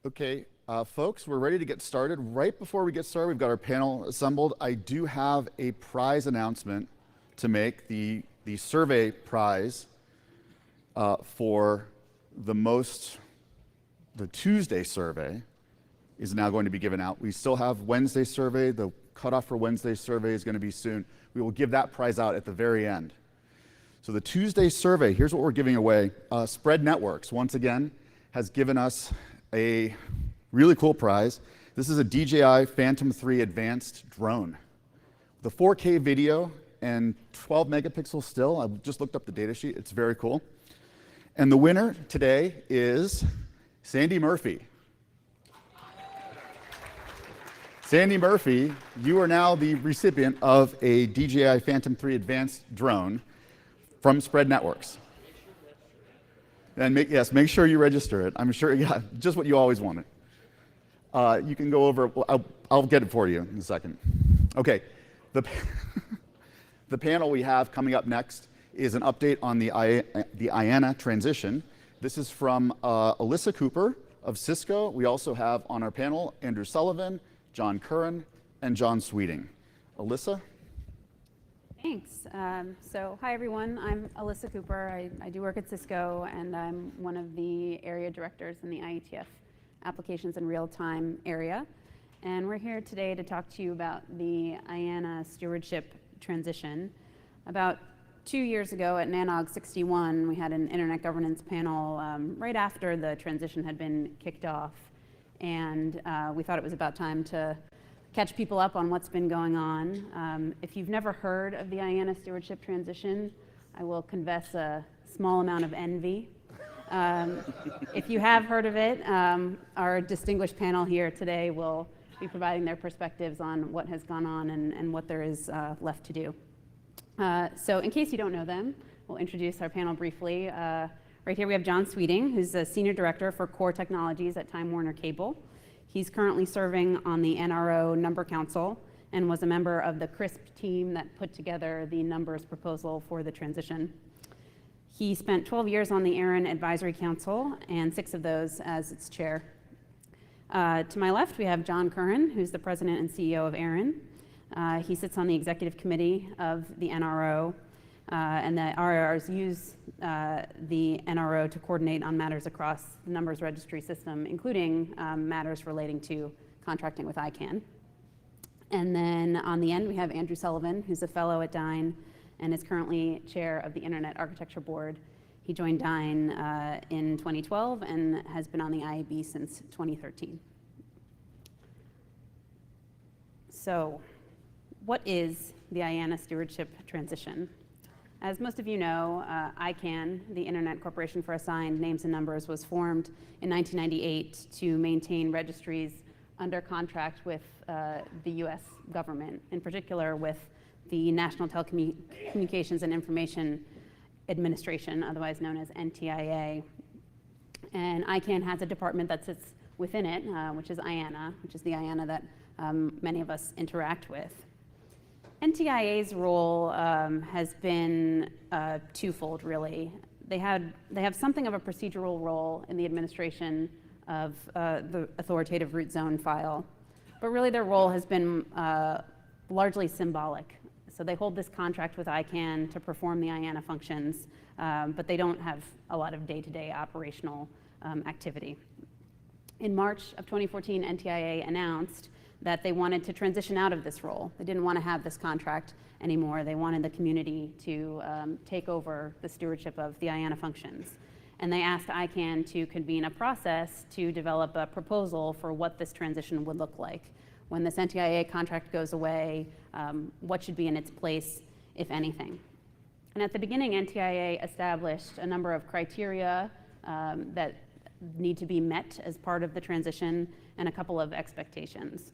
Okay, folks, we're ready to get started. Right before we get started, we've got our panel assembled. I do have a prize announcement to make. The survey prize for the Tuesday survey is now going to be given out. We still have Wednesday survey. The cutoff for Wednesday survey is going to be soon. We will give that prize out at the very end. So the Tuesday survey, here's what we're giving away. Spread Networks, once again, has given us a really cool prize. This is a DJI Phantom 3 Advanced drone. The 4K video and 12 megapixel still. I just looked up the data sheet. It's very cool. And the winner today is Sandy Murphy. Sandy Murphy, you are now the recipient of a DJI Phantom 3 Advanced drone from Spread Networks. And make sure you register it. I'm sure, yeah, just what you always wanted. You can go over, I'll get it for you in a second. Okay, the panel we have coming up next is an update on the IANA transition. This is from Alyssa Cooper of Cisco. We also have on our panel Andrew Sullivan, John Curran, and John Sweeting. Alyssa? Thanks. So hi everyone, I'm Alyssa Cooper. I do work at Cisco and I'm one of the area directors in the IETF applications in real-time area. And we're here today to talk to you about the IANA stewardship transition. About 2 years ago at NANOG 61, we had an internet governance panel right after the transition had been kicked off. And we thought it was about time to catch people up on what's been going on. If you've never heard of the IANA stewardship transition, I will confess a small amount of envy. If you have heard of it, our distinguished panel here today will be providing their perspectives on what has gone on and what there is left to do. So in case you don't know them, we'll introduce our panel briefly. Right here we have John Sweeting, who's the Senior Director for Core Technologies at Time Warner Cable. He's currently serving on the NRO Number Council and was a member of the CRISP team that put together the numbers proposal for the transition. He spent 12 years on the AARON Advisory Council and 6 of those as its chair. To my left, we have John Curran, who's the president and CEO of AARON. He sits on the executive committee of the NRO, and the RRs use the NRO to coordinate on matters across the numbers registry system, including matters relating to contracting with ICANN. And then on the end, we have Andrew Sullivan, who's a fellow at DINE and is currently chair of the Internet Architecture Board. He joined DINE in 2012 and has been on the IAB since 2013. So, what is the IANA stewardship transition? As most of you know, ICANN, the Internet Corporation for Assigned Names and Numbers, was formed in 1998 to maintain registries under contract with the US government, in particular with the National Telecommunications and Information Administration, otherwise known as NTIA. And ICANN has a department that sits within it, which is IANA, which is the IANA that many of us interact with. NTIA's role has been twofold, really. They have something of a procedural role in the administration of the authoritative root zone file, but really their role has been largely symbolic. So they hold this contract with ICANN to perform the IANA functions, but they don't have a lot of day-to-day operational activity. In March of 2014, NTIA announced that they wanted to transition out of this role. They didn't want to have this contract anymore. They wanted the community to take over the stewardship of the IANA functions. And they asked ICANN to convene a process to develop a proposal for what this transition would look like. When this NTIA contract goes away, what should be in its place, if anything. And at the beginning, NTIA established a number of criteria that need to be met as part of the transition and a couple of expectations.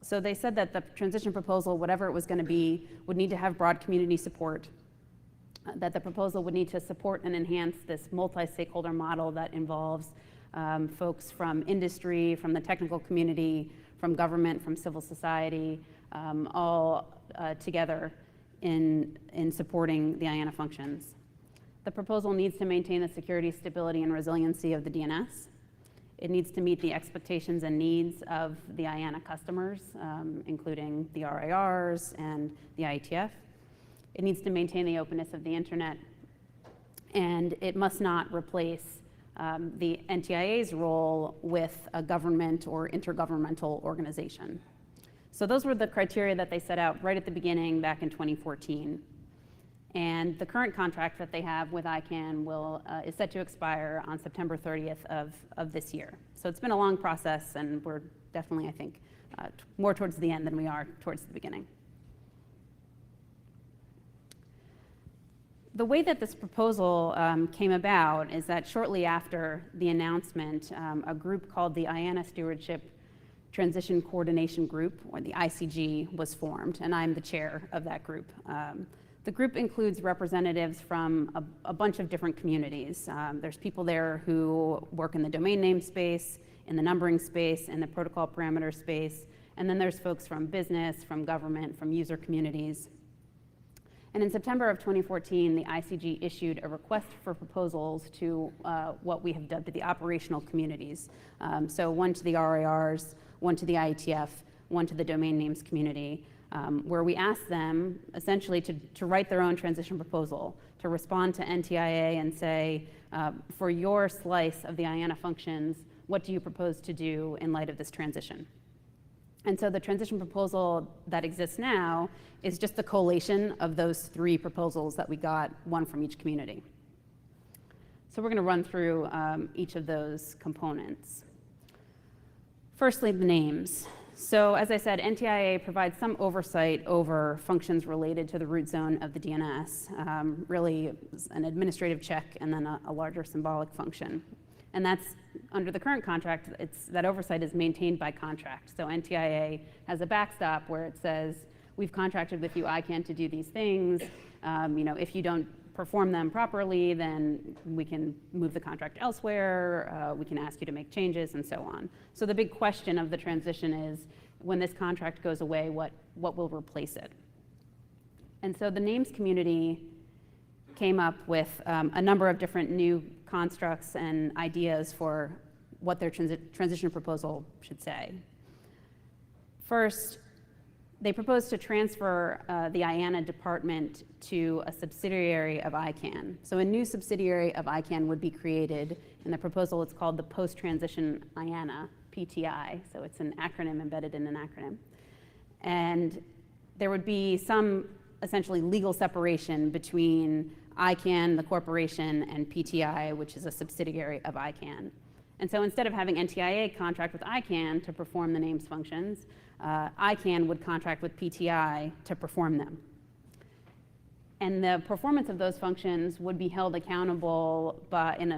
So they said that the transition proposal, whatever it was going to be, would need to have broad community support, that the proposal would need to support and enhance this multi-stakeholder model that involves folks from industry, from the technical community, from government, from civil society, all together in supporting the IANA functions. The proposal needs to maintain the security, stability, and resiliency of the DNS. It needs to meet the expectations and needs of the IANA customers, including the RIRs and the IETF. It needs to maintain the openness of the internet, and it must not replace the NTIA's role with a government or intergovernmental organization. So those were the criteria that they set out right at the beginning back in 2014. And the current contract that they have with ICANN is set to expire on September 30th of this year. So it's been a long process, and we're definitely, I think, more towards the end than we are towards the beginning. The way that this proposal came about is that shortly after the announcement, a group called the IANA Stewardship Transition Coordination Group, or the ICG, was formed, and I'm the chair of that group. The group includes representatives from a bunch of different communities. There's people there who work in the domain name space, in the numbering space, in the protocol parameter space, and then there's folks from business, from government, from user communities. And in September of 2014, the ICG issued a request for proposals to what we have dubbed the operational communities. So one to the RIRs, one to the IETF, one to the domain names community, where we asked them essentially to write their own transition proposal, to respond to NTIA and say, for your slice of the IANA functions, what do you propose to do in light of this transition? And so the transition proposal that exists now is just the collation of those 3 proposals that we got, one from each community. So we're going to run through each of those components. Firstly, the names. So as I said, NTIA provides some oversight over functions related to the root zone of the DNS, really an administrative check and then a larger symbolic function. And that's, under the current contract, that oversight is maintained by contract. So NTIA has a backstop where it says, we've contracted with you, ICANN, to do these things. If you don't perform them properly, then we can move the contract elsewhere, we can ask you to make changes, and so on. So the big question of the transition is, when this contract goes away, what will replace it? And so the names community came up with a number of different new constructs and ideas for what their transition proposal should say. First, they proposed to transfer the IANA department to a subsidiary of ICANN. So a new subsidiary of ICANN would be created. In the proposal, it's called the Post-Transition IANA, PTI. So it's an acronym embedded in an acronym. And there would be some essentially legal separation between ICANN, the corporation, and PTI, which is a subsidiary of ICANN. And so instead of having NTIA contract with ICANN to perform the names functions, ICANN would contract with PTI to perform them. And the performance of those functions would be held accountable in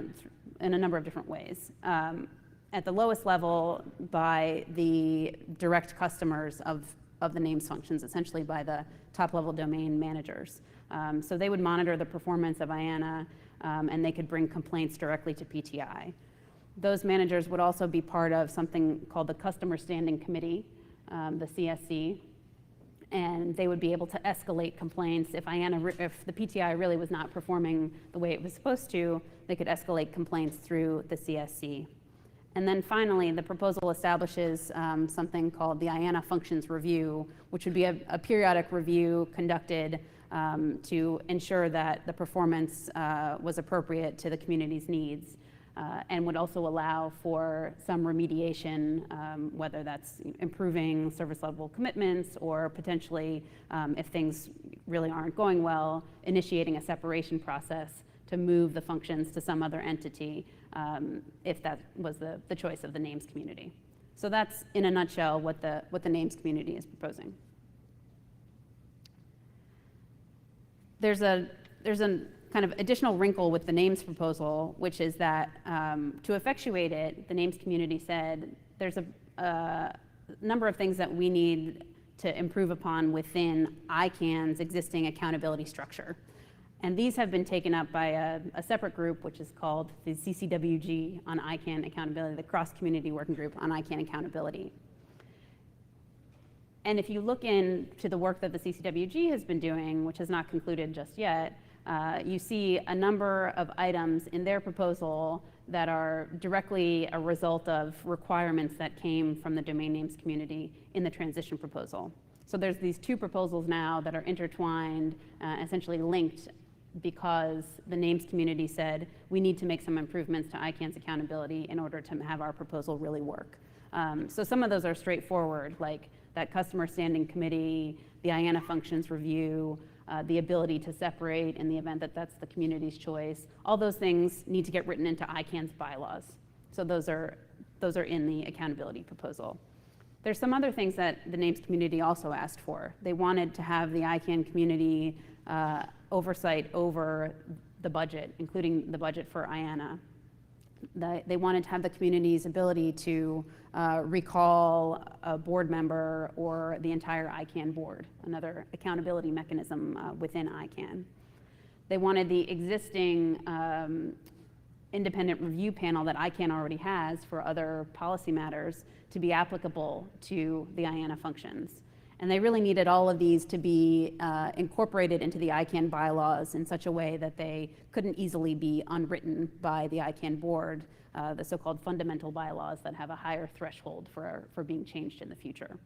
a number of different ways. At the lowest level, by the direct customers of the names functions, essentially by the top-level domain managers. So they would monitor the performance of IANA, and they could bring complaints directly to PTI. Those managers would also be part of something called the Customer Standing Committee, the CSC, and they would be able to escalate complaints. If the PTI really was not performing the way it was supposed to, they could escalate complaints through the CSC. And then finally, the proposal establishes something called the IANA Functions Review, which would be a periodic review conducted to ensure that the performance was appropriate to the community's needs, and would also allow for some remediation, whether that's improving service level commitments or potentially, if things really aren't going well, initiating a separation process to move the functions to some other entity, if that was the choice of the names community. So that's, in a nutshell, what the names community is proposing. There's a kind of additional wrinkle with the names proposal, which is that to effectuate it, the names community said there's a number of things that we need to improve upon within ICANN's existing accountability structure. And these have been taken up by a separate group, which is called the CCWG on ICANN accountability, the cross-community working group on ICANN accountability. And if you look into the work that the CCWG has been doing, which has not concluded just yet, you see a number of items in their proposal that are directly a result of requirements that came from the domain names community in the transition proposal. So there's these two proposals now that are intertwined, essentially linked, because the names community said we need to make some improvements to ICANN's accountability in order to have our proposal really work. So some of those are straightforward, like that customer standing committee, the IANA functions review, the ability to separate in the event that that's the community's choice. All those things need to get written into ICANN's bylaws. So those are in the accountability proposal. There's some other things that the names community also asked for. They wanted to have the ICANN community oversight over the budget, including the budget for IANA. They wanted to have the community's ability to recall a board member or the entire ICANN board, another accountability mechanism within ICANN. They wanted the existing independent review panel that ICANN already has for other policy matters to be applicable to the IANA functions. And they really needed all of these to be incorporated into the ICANN bylaws in such a way that they couldn't easily be unwritten by the ICANN board, the so-called fundamental bylaws that have a higher threshold for being changed in the future.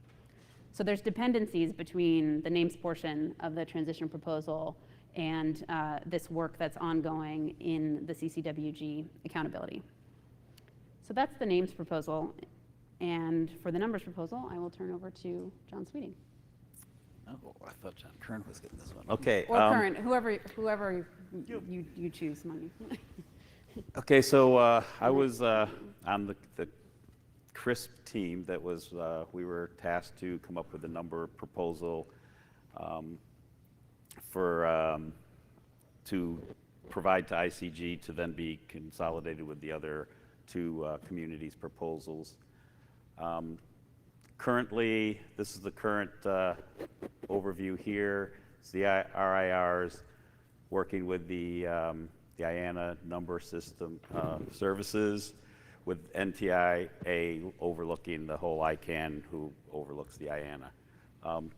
So there's dependencies between the names portion of the transition proposal and this work that's ongoing in the CCWG accountability. So that's the names proposal. And for the numbers proposal, I will turn over to John Sweeting. Oh, I thought John Kern was getting this one. Okay. Or current, whoever you choose among you. Okay, so I was on the CRISP team that was, we were tasked to come up with a number proposal to provide to ICG to then be consolidated with the other two communities' proposals. Currently, this is the current overview here. It's the RIRs working with the IANA number system services, with NTIA overlooking the whole ICANN, who overlooks the IANA.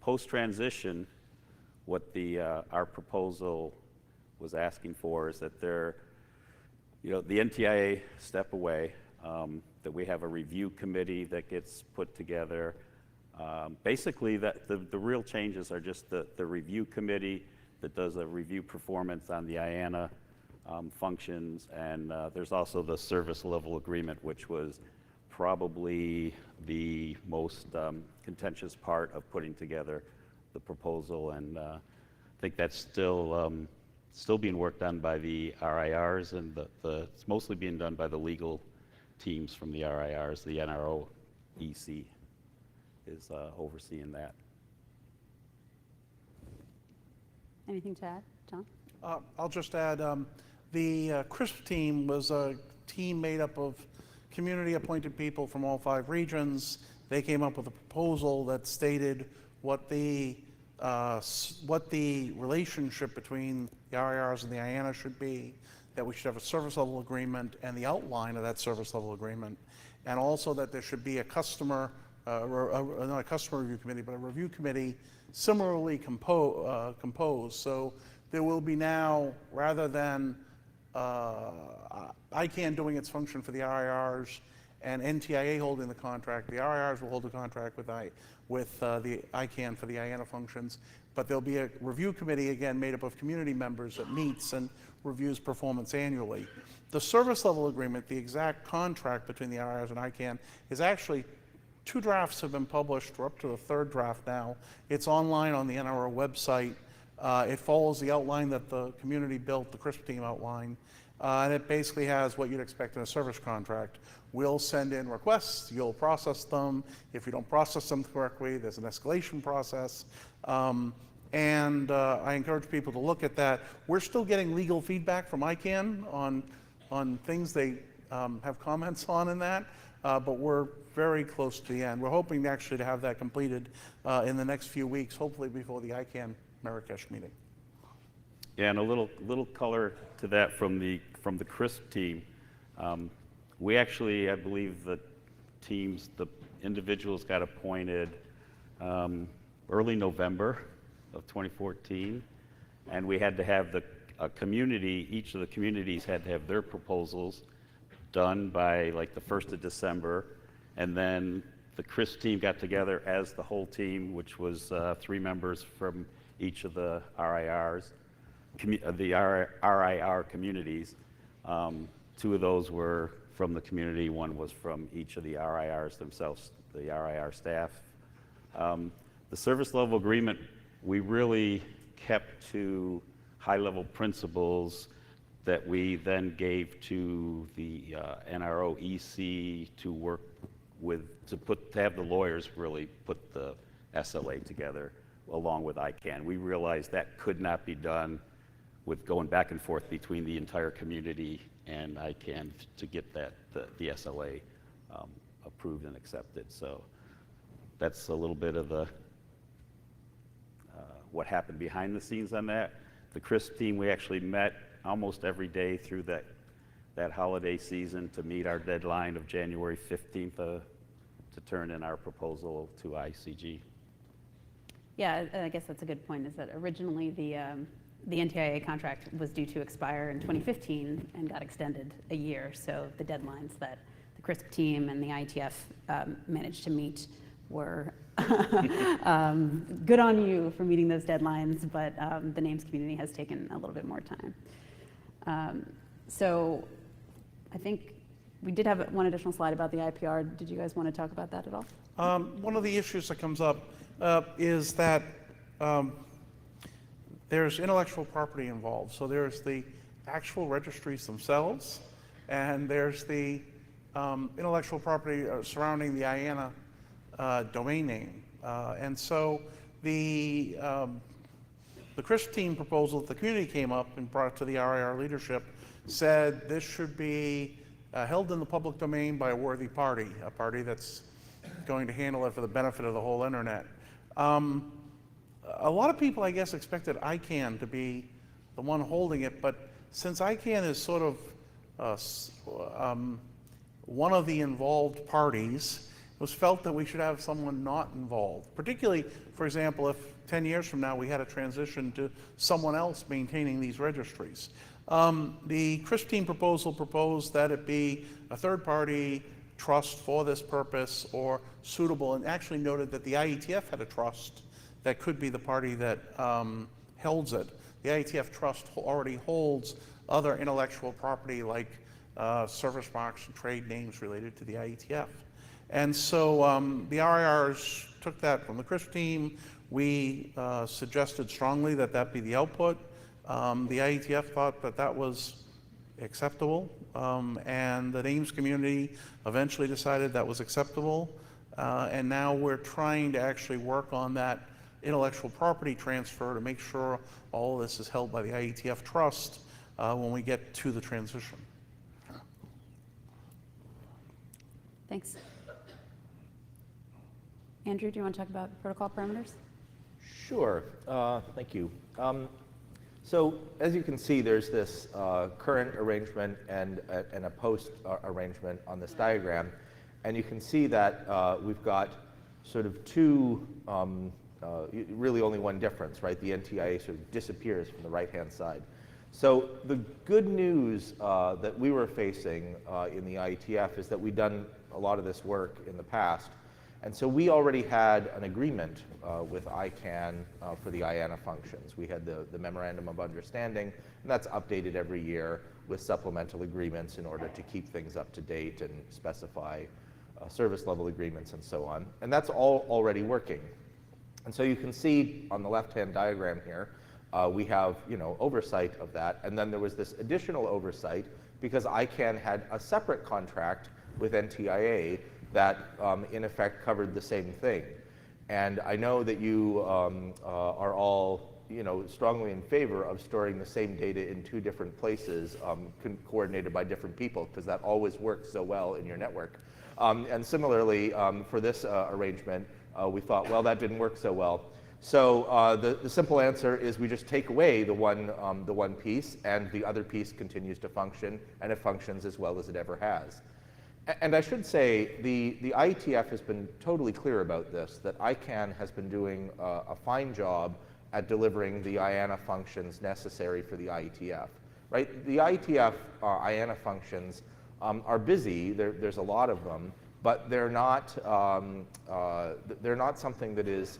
Post-transition, what our proposal was asking for is that the NTIA step away, that we have a review committee that gets put together. Basically, that the real changes are just the review committee that does a review performance on the IANA functions, and there's also the service level agreement, which was probably the most contentious part of putting together the proposal, and I think that's still being worked on by the RIRs, and it's mostly being done by the legal teams from the RIRs. The NROEC is overseeing that. Anything to add, John? I'll just add, the CRISP team was a team made up of community-appointed people from all 5 regions. They came up with a proposal that stated what the relationship between the RIRs and the IANA should be, that we should have a service level agreement and the outline of that service level agreement, and also that there should be a customer, not a customer review committee, but a review committee similarly composed. So there will be now, rather than ICANN doing its function for the RIRs and NTIA holding the contract, the RIRs will hold the contract with the ICANN for the IANA functions, but there'll be a review committee, again, made up of community members that meets and reviews performance annually. The service level agreement, the exact contract between the RIRs and ICANN, is actually 2 drafts have been published. We're up to the 3rd draft now. It's online on the NRO website. It follows the outline that the community built, the CRISP team outline, and it basically has what you'd expect in a service contract. We'll send in requests, you'll process them. If you don't process them correctly, there's an escalation process. And I encourage people to look at that. We're still getting legal feedback from ICANN on things they have comments on in that, but we're very close to the end. We're hoping actually to have that completed in the next few weeks, hopefully before the ICANN Marrakesh meeting. Yeah, and a little color to that from the CRISP team. We actually, I believe the individuals got appointed early November of 2014, and we had to have a community, each of the communities had to have their proposals done by like the 1st of December. And then the CRIS team got together as the whole team, which was 3 members from each of the RIRs, the RIR communities. 2 of those were from the community, 1 was from each of the RIRs themselves, the RIR staff. The service level agreement, we really kept to high-level principles that we then gave to the NRO EC to work with, to have the lawyers really put the SLA together along with ICANN. We realized that could not be done with going back and forth between the entire community and ICANN to get that, the SLA approved and accepted. So that's a little bit of the what happened behind the scenes on that. The CRIS team, we actually met almost every day through that holiday season to meet our deadline of January 15th to turn in our proposal to ICG. Yeah, I guess that's a good point, is that originally the NTIA contract was due to expire in 2015 and got extended a year. So the deadlines that the CRISP team and the IETF managed to meet were good on you for meeting those deadlines, but the names community has taken a little bit more time. So I think we did have one additional slide about the IPR. Did you guys want to talk about that at all? One of the issues that comes up is that there's intellectual property involved. So there's the actual registries themselves, and there's the intellectual property surrounding the IANA domain name. And so the CRIS team proposal that the community came up and brought to the RIR leadership said this should be held in the public domain by a worthy party, a party that's going to handle it for the benefit of the whole internet. A lot of people, I guess, expected ICANN to be the one holding it, but since ICANN is sort of one of the involved parties, it was felt that we should have someone not involved, particularly, for example, if 10 years from now we had a transition to someone else maintaining these registries. The CRIS team proposal proposed that it be a third-party trust for this purpose or suitable, and actually noted that the IETF had a trust that could be the party that holds it. The IETF trust already holds other intellectual property like service marks and trade names related to the IETF. And so the RIRs took that from the CRIS team. We suggested strongly that that be the output. The IETF thought that that was acceptable, and the names community eventually decided that was acceptable. And now we're trying to actually work on that intellectual property transfer to make sure all of this is held by the IETF trust when we get to the transition. Thanks. Andrew, do you want to talk about protocol parameters? Sure, thank you. So as you can see, there's this current arrangement and a post arrangement on this diagram. And you can see that we've got sort of two, really only one difference, right? The NTIA sort of disappears from the right-hand side. So the good news that we were facing in the IETF is that we'd done a lot of this work in the past. And so we already had an agreement with ICANN for the IANA functions. We had the Memorandum of Understanding, and that's updated every year with supplemental agreements in order to keep things up to date and specify service level agreements and so on. And that's all already working. And so you can see on the left-hand diagram here, we have oversight of that. And then there was this additional oversight because ICANN had a separate contract with NTIA that in effect covered the same thing. And I know that you are all strongly in favor of storing the same data in 2 different places coordinated by different people, because that always works so well in your network. And similarly, for this arrangement, we thought, well, that didn't work so well. So the simple answer is we just take away the one piece, and the other piece continues to function, and it functions as well as it ever has. And I should say, the IETF has been totally clear about this, that ICANN has been doing a fine job at delivering the IANA functions necessary for the IETF, right? The IETF IANA functions are busy. There's a lot of them, but they're not something that is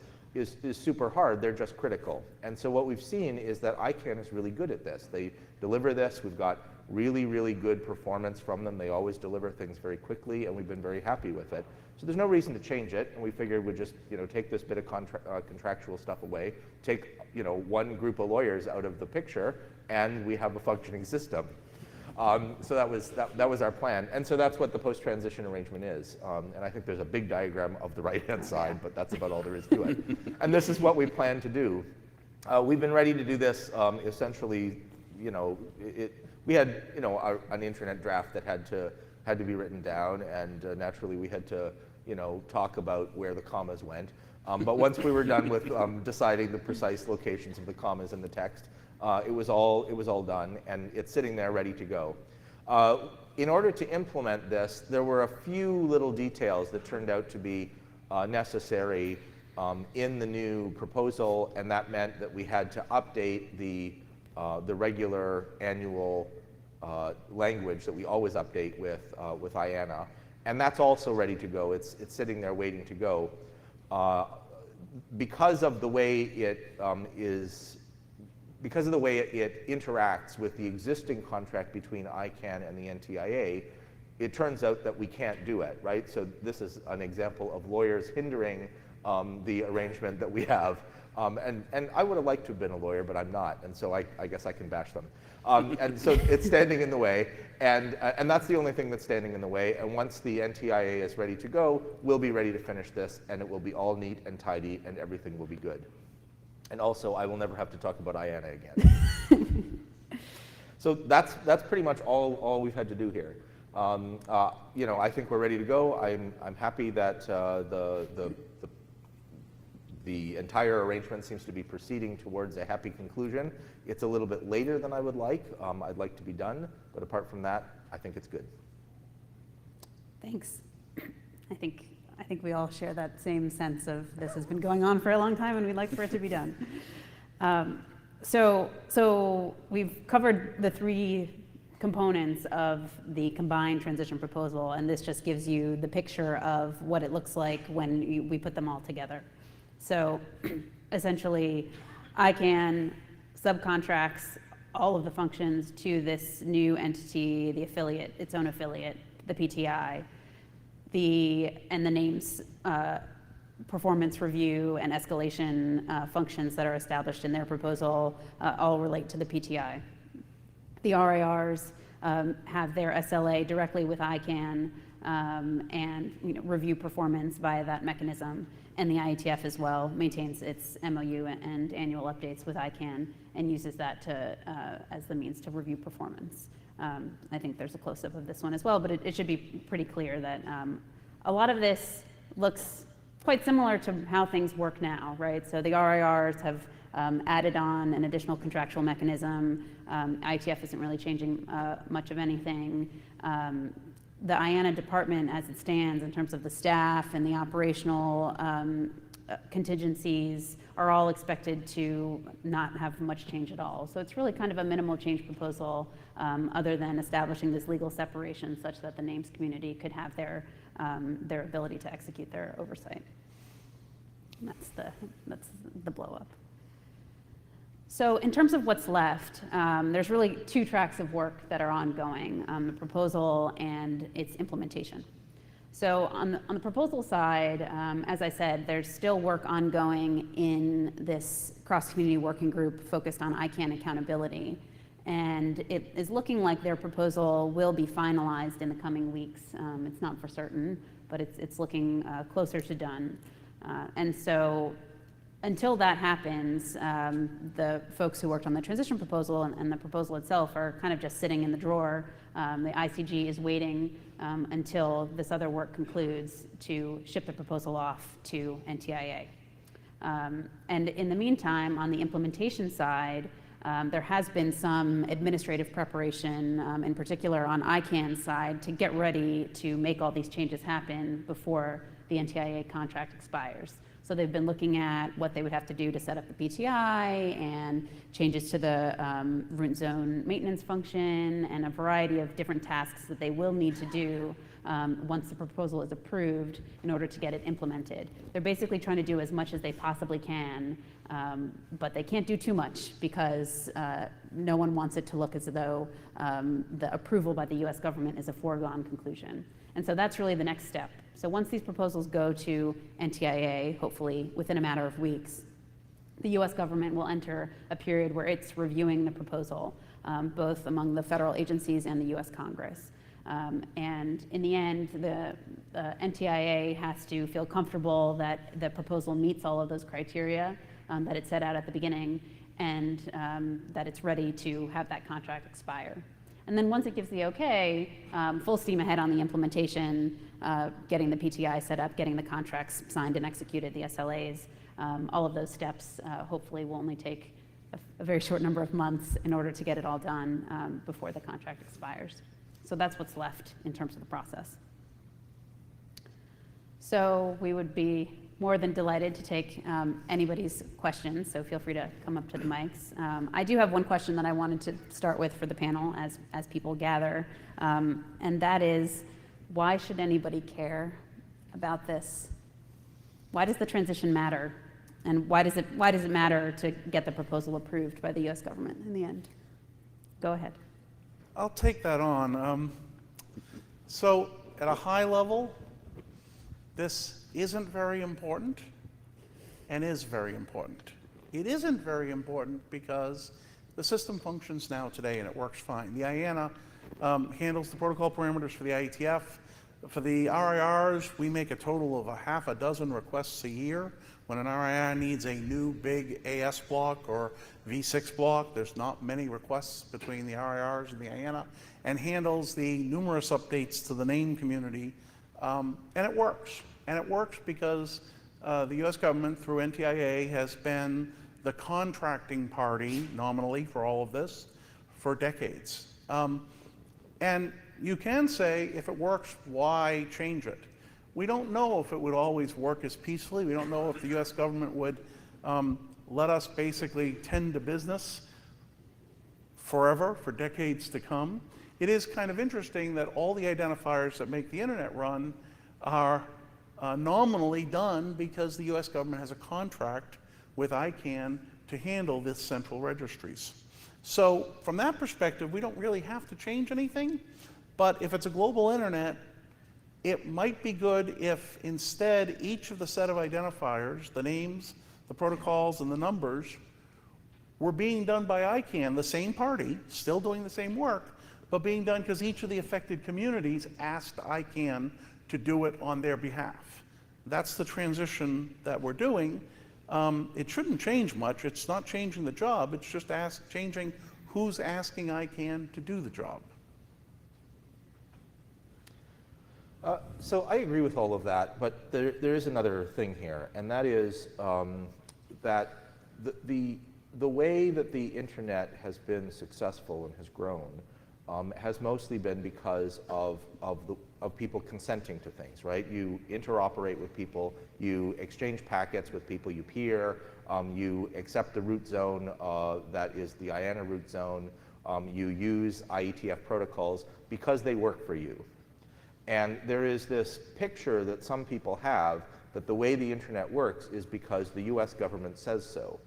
super hard. They're just critical. And so what we've seen is that ICANN is really good at this. They deliver this. We've got really, really good performance from them. They always deliver things very quickly, and we've been very happy with it. So there's no reason to change it, and we figured we'd just take this bit of contractual stuff away, take one group of lawyers out of the picture, and we have a functioning system. So that was our plan, and so that's what the post-transition arrangement is. And I think there's a big diagram of the right-hand side, but that's about all there is to it. And this is what we plan to do. We've been ready to do this essentially. We had an internet draft that had to be written down, and naturally we had to talk about where the commas went. But once we were done with deciding the precise locations of the commas in the text, it was all done, and it's sitting there ready to go. In order to implement this, there were a few little details that turned out to be necessary in the new proposal, and that meant that we had to update the regular annual language that we always update with IANA, and that's also ready to go. It's sitting there waiting to go. Because of the way it interacts with the existing contract between ICANN and the NTIA, it turns out that we can't do it, right? So this is an example of lawyers hindering the arrangement that we have. And I would have liked to have been a lawyer, but I'm not, and so I guess I can bash them. And so it's standing in the way, and that's the only thing that's standing in the way. And once the NTIA is ready to go, we'll be ready to finish this, and it will be all neat and tidy, and everything will be good. And also, I will never have to talk about IANA again. So that's pretty much all we've had to do here. I think we're ready to go. I'm happy that the entire arrangement seems to be proceeding towards a happy conclusion. It's a little bit later than I would like. I'd like to be done, but apart from that, I think it's good. Thanks. I think we all share that same sense of this has been going on for a long time, and we'd like for it to be done. So we've covered the three components of the combined transition proposal, and this just gives you the picture of what it looks like when we put them all together. So essentially, ICANN subcontracts all of the functions to this new entity, the affiliate, its own affiliate, the PTI. And the names, performance review and escalation functions that are established in their proposal all relate to the PTI. The RIRs have their SLA directly with ICANN and review performance via that mechanism. And the IETF as well maintains its MOU and annual updates with ICANN and uses that as the means to review performance. I think there's a close-up of this one as well, but it should be pretty clear that a lot of this looks quite similar to how things work now, right? So the RIRs have added on an additional contractual mechanism. IETF isn't really changing much of anything. The IANA department, as it stands in terms of the staff and the operational contingencies, are all expected to not have much change at all. So it's really kind of a minimal change proposal, other than establishing this legal separation such that the names community could have their ability to execute their oversight. And that's the blow up. So in terms of what's left, there's really two tracks of work that are ongoing, the proposal and its implementation. So on the proposal side, as I said, there's still work ongoing in this cross-community working group focused on ICANN accountability. And it is looking like their proposal will be finalized in the coming weeks. It's not for certain, but it's looking closer to done. And so until that happens, the folks who worked on the transition proposal and the proposal itself are kind of just sitting in the drawer. The ICG is waiting until this other work concludes to ship the proposal off to NTIA. And in the meantime, on the implementation side, there has been some administrative preparation, in particular on ICANN's side, to get ready to make all these changes happen before the NTIA contract expires. So they've been looking at what they would have to do to set up the PTI and changes to the root zone maintenance function and a variety of different tasks that they will need to do once the proposal is approved in order to get it implemented. They're basically trying to do as much as they possibly can, but they can't do too much because no one wants it to look as though the approval by the US government is a foregone conclusion. And so that's really the next step. So once these proposals go to NTIA, hopefully within a matter of weeks, the US government will enter a period where it's reviewing the proposal, both among the federal agencies and the US Congress. And in the end, the NTIA has to feel comfortable that the proposal meets all of those criteria that it set out at the beginning, and that it's ready to have that contract expire. And then once it gives the okay, full steam ahead on the implementation, getting the PTI set up, getting the contracts signed and executed, the SLAs, all of those steps hopefully will only take a very short number of months in order to get it all done before the contract expires. So that's what's left in terms of the process. So we would be more than delighted to take anybody's questions, so feel free to come up to the mics. I do have one question that I wanted to start with for the panel as people gather, and that is, why should anybody care about this? Why does the transition matter? And why does it matter to get the proposal approved by the US government in the end? Go ahead. I'll take that on. So at a high level, this isn't very important and is very important. It isn't very important because the system functions now today and it works fine. The IANA handles the protocol parameters for the IETF. For the RIRs, we make a total of a half a dozen requests a year. When an RIR needs a new big AS block or V6 block, there's not many requests between the RIRs and the IANA, and handles the numerous updates to the name community, and it works. And it works because the US government, through NTIA, has been the contracting party, nominally, for all of this for decades. And you can say, if it works, why change it? We don't know if it would always work as peacefully. We don't know if the US government would let us basically tend to business forever, for decades to come. It is kind of interesting that all the identifiers that make the internet run are nominally done because the US government has a contract with ICANN to handle this central registries. So from that perspective, we don't really have to change anything, but if it's a global internet, it might be good if instead each of the set of identifiers, the names, the protocols, and the numbers, were being done by ICANN, the same party, still doing the same work, but being done because each of the affected communities asked ICANN to do it on their behalf. That's the transition that we're doing. It shouldn't change much. It's not changing the job. It's just changing who's asking ICANN to do the job. So I agree with all of that, but there is another thing here, and that is that the way that the internet has been successful and has grown has mostly been because of people consenting to things, right? You interoperate with people, you exchange packets with people, you peer, you accept the root zone that is the IANA root zone, you use IETF protocols because they work for you. And there is this picture that some people have that the way the internet works is because the US government says so.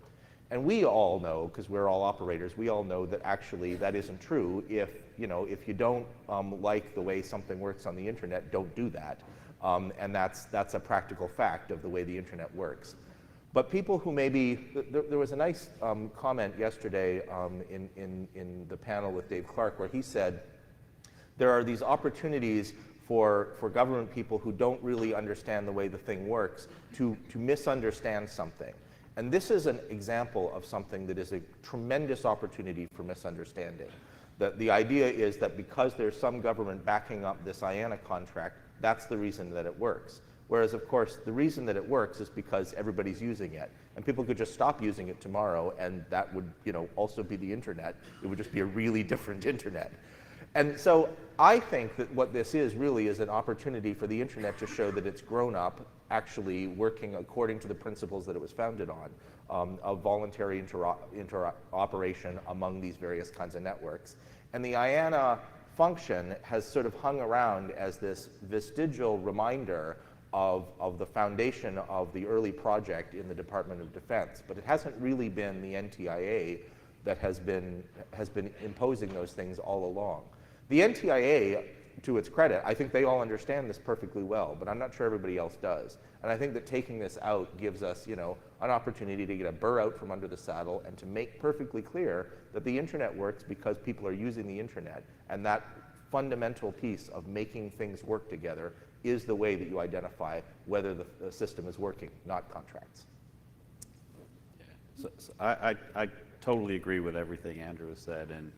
And we all know, because we're all operators, we all know that actually that isn't true. If you don't like the way something works on the internet, don't do that. And that's a practical fact of the way the internet works. But people who maybe, there was a nice comment yesterday in the panel with Dave Clark where he said, there are these opportunities for government people who don't really understand the way the thing works to misunderstand something. And this is an example of something that is a tremendous opportunity for misunderstanding. The idea is that because there's some government backing up this IANA contract, that's the reason that it works. Whereas, of course, the reason that it works is because everybody's using it. And people could just stop using it tomorrow, and that would also be the internet. It would just be a really different internet. And so I think that what this is really is an opportunity for the internet to show that it's grown up actually working according to the principles that it was founded on, of voluntary interoperation among these various kinds of networks. And the IANA function has sort of hung around as this vestigial reminder of the foundation of the early project in the Department of Defense, but it hasn't really been the NTIA that has been imposing those things all along. The NTIA, to its credit, I think they all understand this perfectly well, but I'm not sure everybody else does. And I think that taking this out gives us, you know, an opportunity to get a burr out from under the saddle and to make perfectly clear that the internet works because people are using the internet, and that fundamental piece of making things work together is the way that you identify whether the system is working, not contracts. So I totally agree with everything Andrew has said, and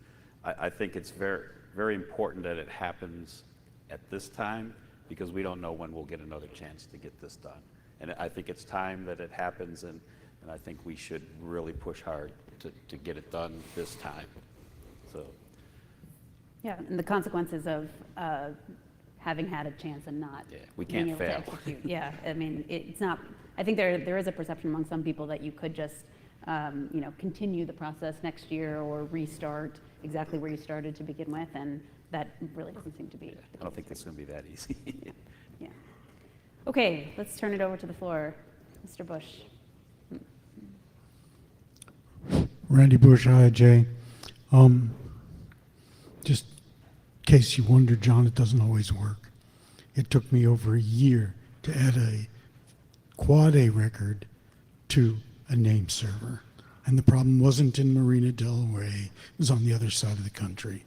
I think it's very, very important that it happens at this time, because we don't know when we'll get another chance to get this done. And I think it's time that it happens, and I think we should really push hard to get it done this time. So. Yeah, and the consequences of having had a chance and not we being can't able fail. to execute. Yeah, I mean, it's not, I think there is a perception among some people that you could just, you know, continue the process next year or restart exactly where you started to begin with, and that really doesn't seem to be. I don't think it's going to be that easy. Yeah. Okay, let's turn it over to the floor. Mr. Bush. Randy Bush, IAJ. Just in case you wonder, John, it doesn't always work. It took me over a year to add a quad A record to a name server. And the problem wasn't in Marina del Rey, it was on the other side of the country.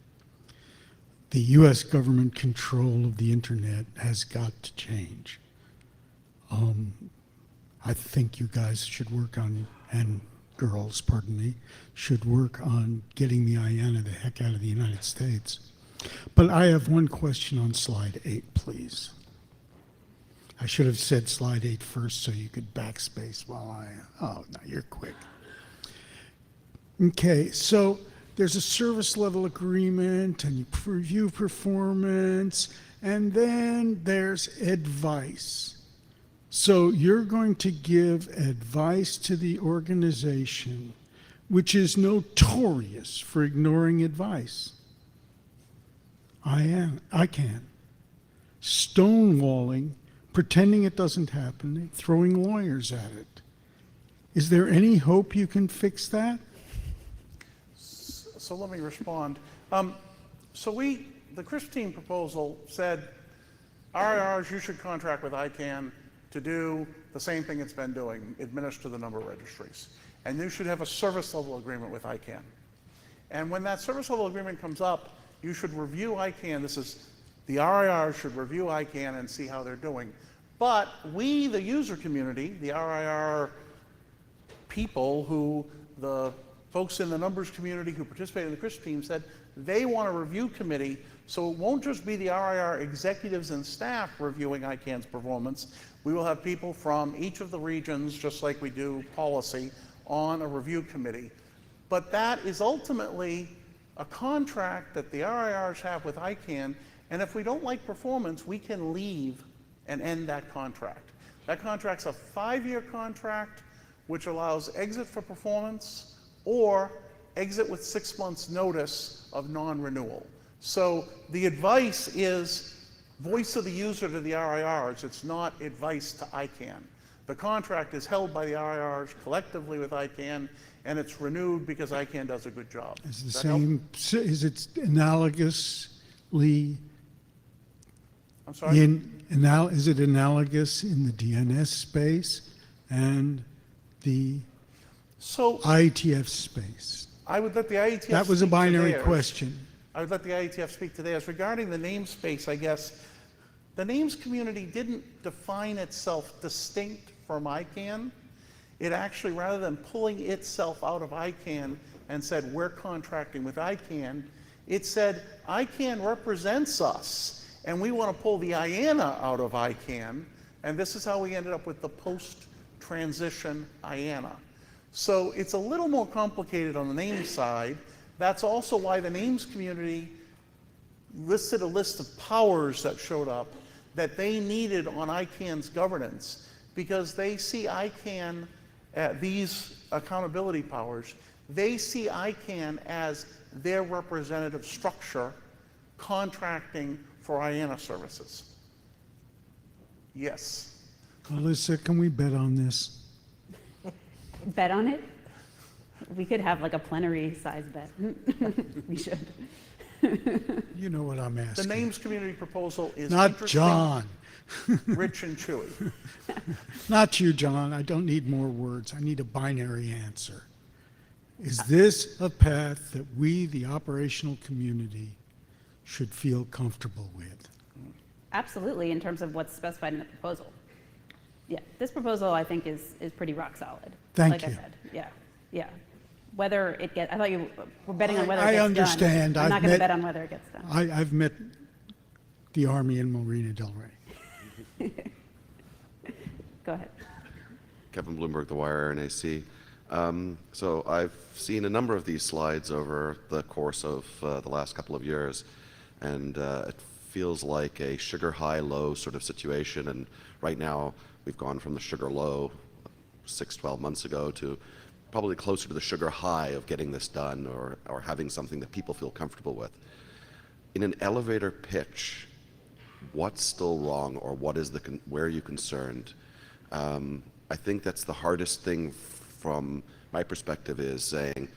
The US government control of the internet has got to change. I think you guys should work on, and girls, pardon me, should work on getting the IANA the heck out of the United States. But I have one question on slide 8, please. I should have said slide 8 first so you could backspace while oh, no, you're quick. Okay, so there's a service level agreement and you review performance, and then there's advice. So you're going to give advice to the organization, which is notorious for ignoring advice. ICANN. Stonewalling, pretending it doesn't happen, throwing lawyers at it. Is there any hope you can fix that? So let me respond. The Christine proposal said, RIRs, you should contract with ICANN to do the same thing it's been doing, administer the number of registries. And you should have a service level agreement with ICANN. And when that service level agreement comes up, you should review ICANN. The RIR should review ICANN and see how they're doing. But we, the user community, the RIR people the folks in the numbers community who participated in the CRISP team said they want a review committee, so it won't just be the RIR executives and staff reviewing ICANN's performance. We will have people from each of the regions, just like we do policy, on a review committee. But that is ultimately a contract that the RIRs have with ICANN, and if we don't like performance, we can leave and end that contract. That contract's a 5-year contract, which allows exit for performance or exit with 6 months notice of non-renewal. So the advice is voice of the user to the RIRs. It's not advice to ICANN. The contract is held by the RIRs collectively with ICANN, and it's renewed because ICANN does a good job. Is Does that help? is it analogously I'm sorry? is it analogous in the DNS space and the So IETF space? I would let the IETF That was a speak to binary theirs. question. I would let the IETF speak to theirs. Regarding the namespace, I guess, the names community didn't define itself distinct from ICANN. It actually, rather than pulling itself out of ICANN and said, we're contracting with ICANN, it said, ICANN represents us, and we want to pull the IANA out of ICANN, and this is how we ended up with the post-transition IANA. So it's a little more complicated on the name side. That's also why the names community listed a list of powers that showed up that they needed on ICANN's governance. because they see ICANN, these accountability powers, they see ICANN as their representative structure contracting for IANA services. Yes. Alyssa, can we bet on this? Bet on it? We could have like a plenary size bet. We should. You know what I'm The asking. names community proposal is Not interesting, John. rich and chewy. Not you, John. I don't need more words. I need a binary answer. Is this a path that we, the operational community, should feel comfortable with? Absolutely, in terms of what's specified in the proposal. Yeah, this proposal I think is pretty rock solid. Thank like you. I said, yeah. Whether it gets, I thought you were betting on whether I it gets understand. done. I'm not I've going to met- bet on whether it gets done. I've met the Army in Marina Del Rey. Go ahead. Kevin Bloomberg, The Wire, NAC. So I've seen a number of these slides over the course of the last couple of years, and it feels like a sugar high, low sort of situation. And right now, we've gone from the sugar low 12 months ago to probably closer to the sugar high of getting this done or having something that people feel comfortable with. In an elevator pitch, what's still wrong, or where are you concerned? I think that's the hardest thing from my perspective, is saying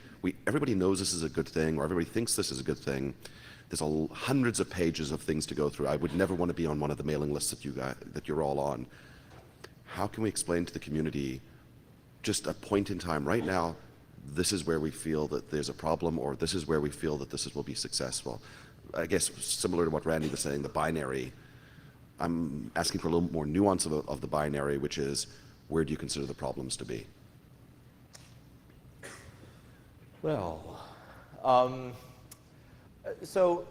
everybody knows this is a good thing, or everybody thinks this is a good thing. There's hundreds of pages of things to go through. I would never want to be on one of the mailing lists that you're all on. How can we explain to the community just a point in time right now, this is where we feel that there's a problem, or this is where we feel that will be successful? I guess similar to what Randy was saying, the binary, I'm asking for a little more nuance of the binary, which is, where do you consider the problems to be? Well, so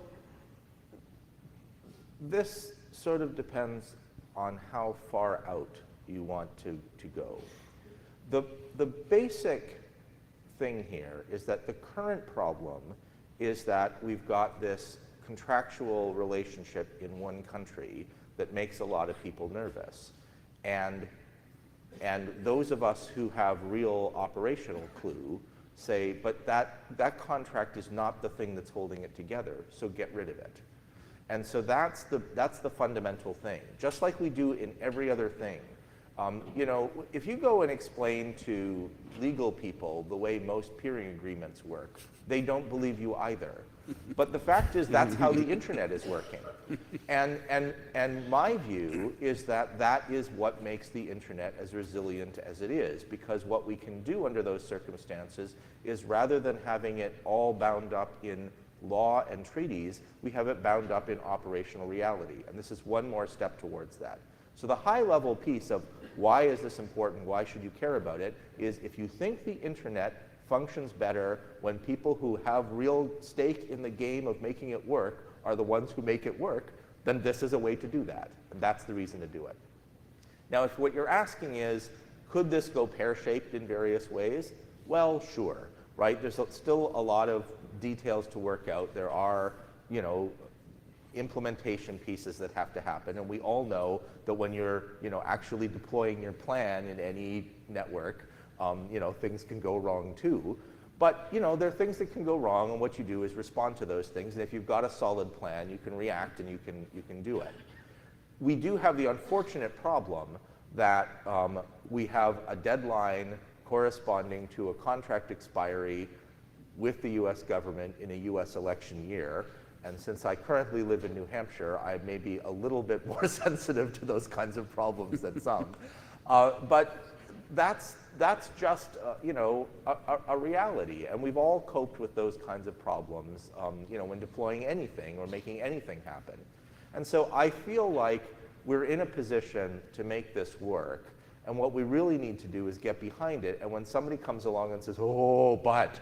this sort of depends on how far out you want to go. The basic thing here is that the current problem is that we've got this contractual relationship in one country that makes a lot of people nervous. And those of us who have real operational clue say, but that contract is not the thing that's holding it together, so get rid of it. And so that's the fundamental thing. Just like we do in every other thing. You know, if you go and explain to legal people the way most peering agreements work, they don't believe you either. But the fact is, that's how the internet is working. And my view is that is what makes the internet as resilient as it is, because what we can do under those circumstances is, rather than having it all bound up in law and treaties, we have it bound up in operational reality. And this is one more step towards that. So the high-level piece of why is this important, why should you care about it, is if you think the internet functions better when people who have real stake in the game of making it work are the ones who make it work, then this is a way to do that. And that's the reason to do it. Now, if what you're asking is, could this go pear-shaped in various ways? Well, sure, right? There's still a lot of details to work out. There are, you know, implementation pieces that have to happen, and we all know that when you're, you know, actually deploying your plan in any network, you know, things can go wrong too. But, you know, there are things that can go wrong, and what you do is respond to those things. And if you've got a solid plan, you can react and you can do it. We do have the unfortunate problem that we have a deadline corresponding to a contract expiry with the US government in a US election year. And since I currently live in New Hampshire, I may be a little bit more sensitive to those kinds of problems than some. But that's just you know, a reality, and we've all coped with those kinds of problems, you know, when deploying anything or making anything happen. And so I feel like we're in a position to make this work, and what we really need to do is get behind it. And when somebody comes along and says, "Oh, but,"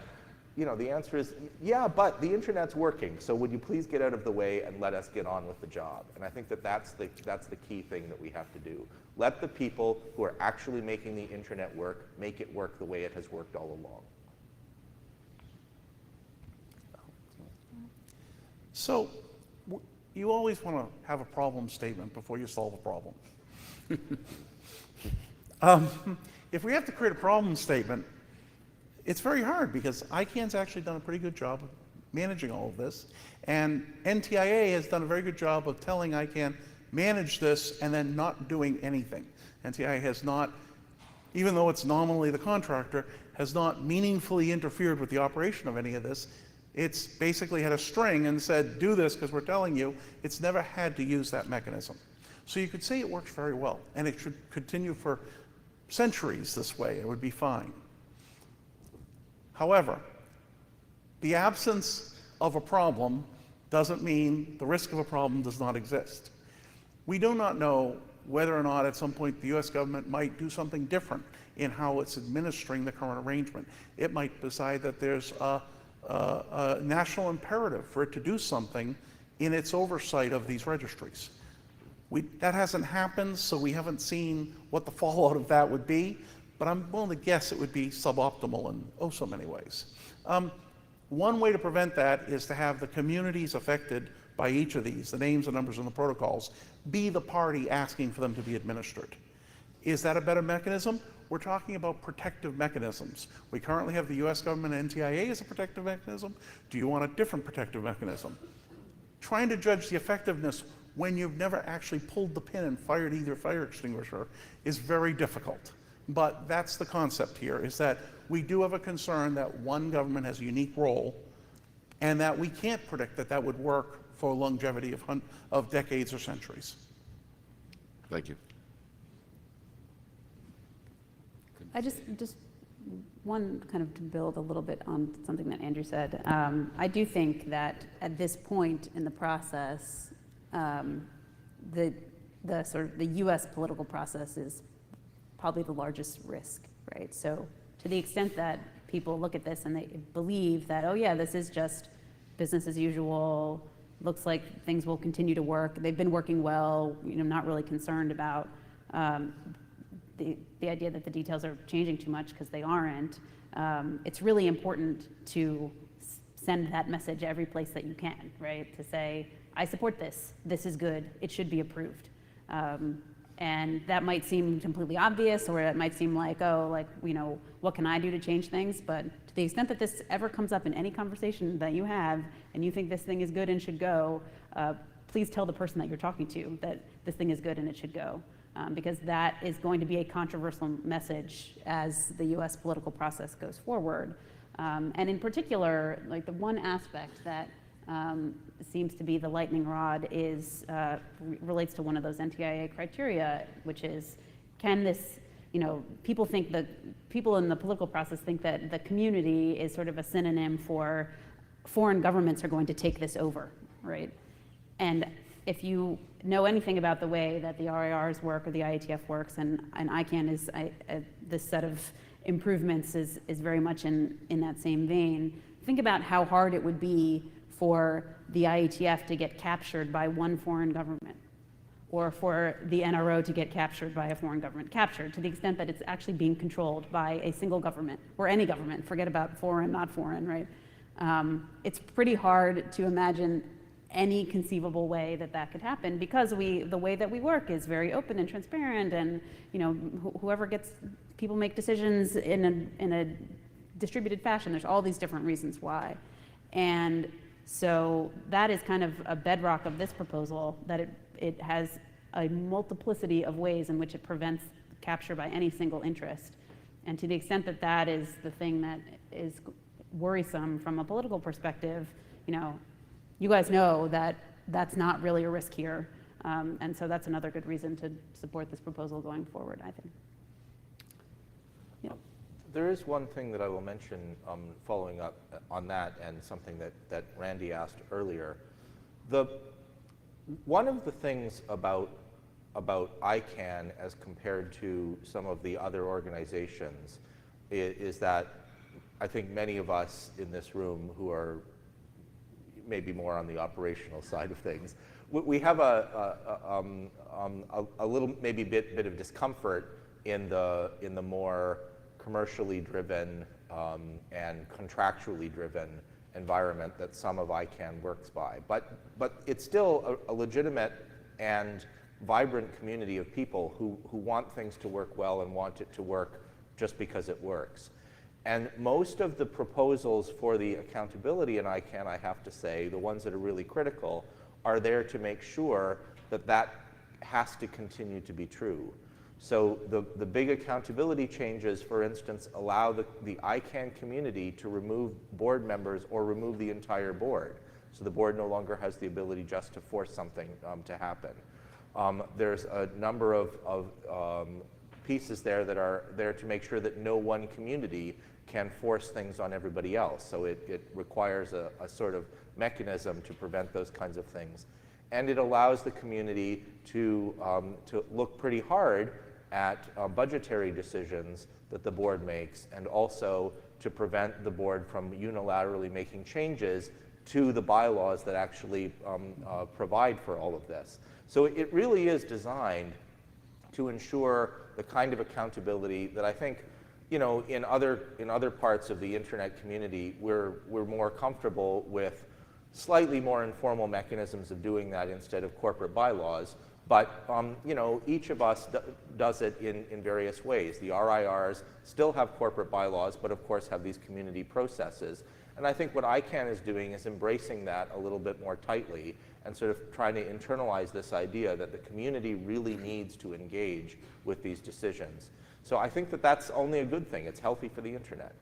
you know, the answer is, yeah, but the internet's working, so would you please get out of the way and let us get on with the job? And I think that's the key thing that we have to do. Let the people who are actually making the internet work make it work the way it has worked all along. So you always want to have a problem statement before you solve a problem. If we have to create a problem statement, it's very hard because ICANN's actually done a pretty good job of managing all of this. And NTIA has done a very good job of telling ICANN, manage this, and then not doing anything. NTIA has not, even though it's nominally the contractor, has not meaningfully interfered with the operation of any of this. It's basically had a string and said, do this because we're telling you. It's never had to use that mechanism. So you could say it works very well, and it should continue for centuries this way. It would be fine. However, the absence of a problem doesn't mean the risk of a problem does not exist. We do not know whether or not at some point the US government might do something different in how it's administering the current arrangement. It might decide that there's a national imperative for it to do something in its oversight of these registries. That hasn't happened, so we haven't seen what the fallout of that would be, but I'm willing to guess it would be suboptimal in oh so many ways. One way to prevent that is to have the communities affected by each of these, the names, the numbers, and the protocols, be the party asking for them to be administered. Is that a better mechanism? We're talking about protective mechanisms. We currently have the US government and NTIA as a protective mechanism. Do you want a different protective mechanism? Trying to judge the effectiveness when you've never actually pulled the pin and fired either fire extinguisher is very difficult. But that's the concept here, is that we do have a concern that one government has a unique role and that we can't predict that that would work for longevity of decades or centuries. Thank you. I just one kind of to build a little bit on something that Andrew said. I do think that at this point in the process, the sort of the U.S. political process is probably the largest risk, right? So to the extent that people look at this and they believe that, oh yeah, this is just business as usual, looks like things will continue to work, they've been working well, not really concerned about the idea that the details are changing too much, because they aren't. It's really important to send that message every place that you can, right? To say, I support this, this is good, it should be approved. And that might seem completely obvious, or it might seem like, oh, what can I do to change things? But to the extent that this ever comes up in any conversation that you have, and you think this thing is good and should go, please tell the person that you're talking to that this thing is good and it should go. Because that is going to be a controversial message as the US political process goes forward. And in particular, the one aspect that seems to be the lightning rod is relates to one of those NTIA criteria, which is, can this, people think that people in the political process think that the community is sort of a synonym for foreign governments are going to take this over, right? And if you know anything about the way that the RIRs work or the IATF works, and ICANN is, this set of improvements is very much in that same vein, think about how hard it would be for the IATF to get captured by one foreign government, or for the NRO to get captured by a foreign government, captured to the extent that it's actually being controlled by a single government, or any government, forget about foreign, not foreign, right? It's pretty hard to imagine any conceivable way that that could happen, because the way that we work is very open and transparent, and whoever people make decisions in a distributed fashion. There's all these different reasons why. And so that is kind of a bedrock of this proposal, that it has a multiplicity of ways in which it prevents capture by any single interest. And to the extent that that is the thing that is worrisome from a political perspective, you guys know that that's not really a risk here. And so that's another good reason to support this proposal going forward, I think. Yeah. There is one thing that I will mention following up on that, and something that Randy asked earlier. One of the things about ICANN as compared to some of the other organizations is that I think many of us in this room who are maybe more on the operational side of things, we have a little maybe bit of discomfort in the more commercially driven and contractually driven environment that some of ICANN works by. But it's still a legitimate and vibrant community of people who want things to work well and want it to work just because it works. And most of the proposals for the accountability in ICANN, I have to say, the ones that are really critical, are there to make sure that that has to continue to be true. So the big accountability changes, for instance, allow the ICANN community to remove board members or remove the entire board. So the board no longer has the ability just to force something to happen. There's a number of pieces there that are there to make sure that no one community can force things on everybody else. So it requires a sort of mechanism to prevent those kinds of things. And it allows the community to look pretty hard at budgetary decisions that the board makes, and also to prevent the board from unilaterally making changes to the bylaws that actually provide for all of this. So it really is designed to ensure the kind of accountability that I think, you know, in other parts of the internet community, we're more comfortable with slightly more informal mechanisms of doing that instead of corporate bylaws. But you know, each of us does it in various ways. The RIRs still have corporate bylaws, but of course have these community processes. And I think what ICANN is doing is embracing that a little bit more tightly and sort of trying to internalize this idea that the community really needs to engage with these decisions. So I think that that's only a good thing. It's healthy for the internet.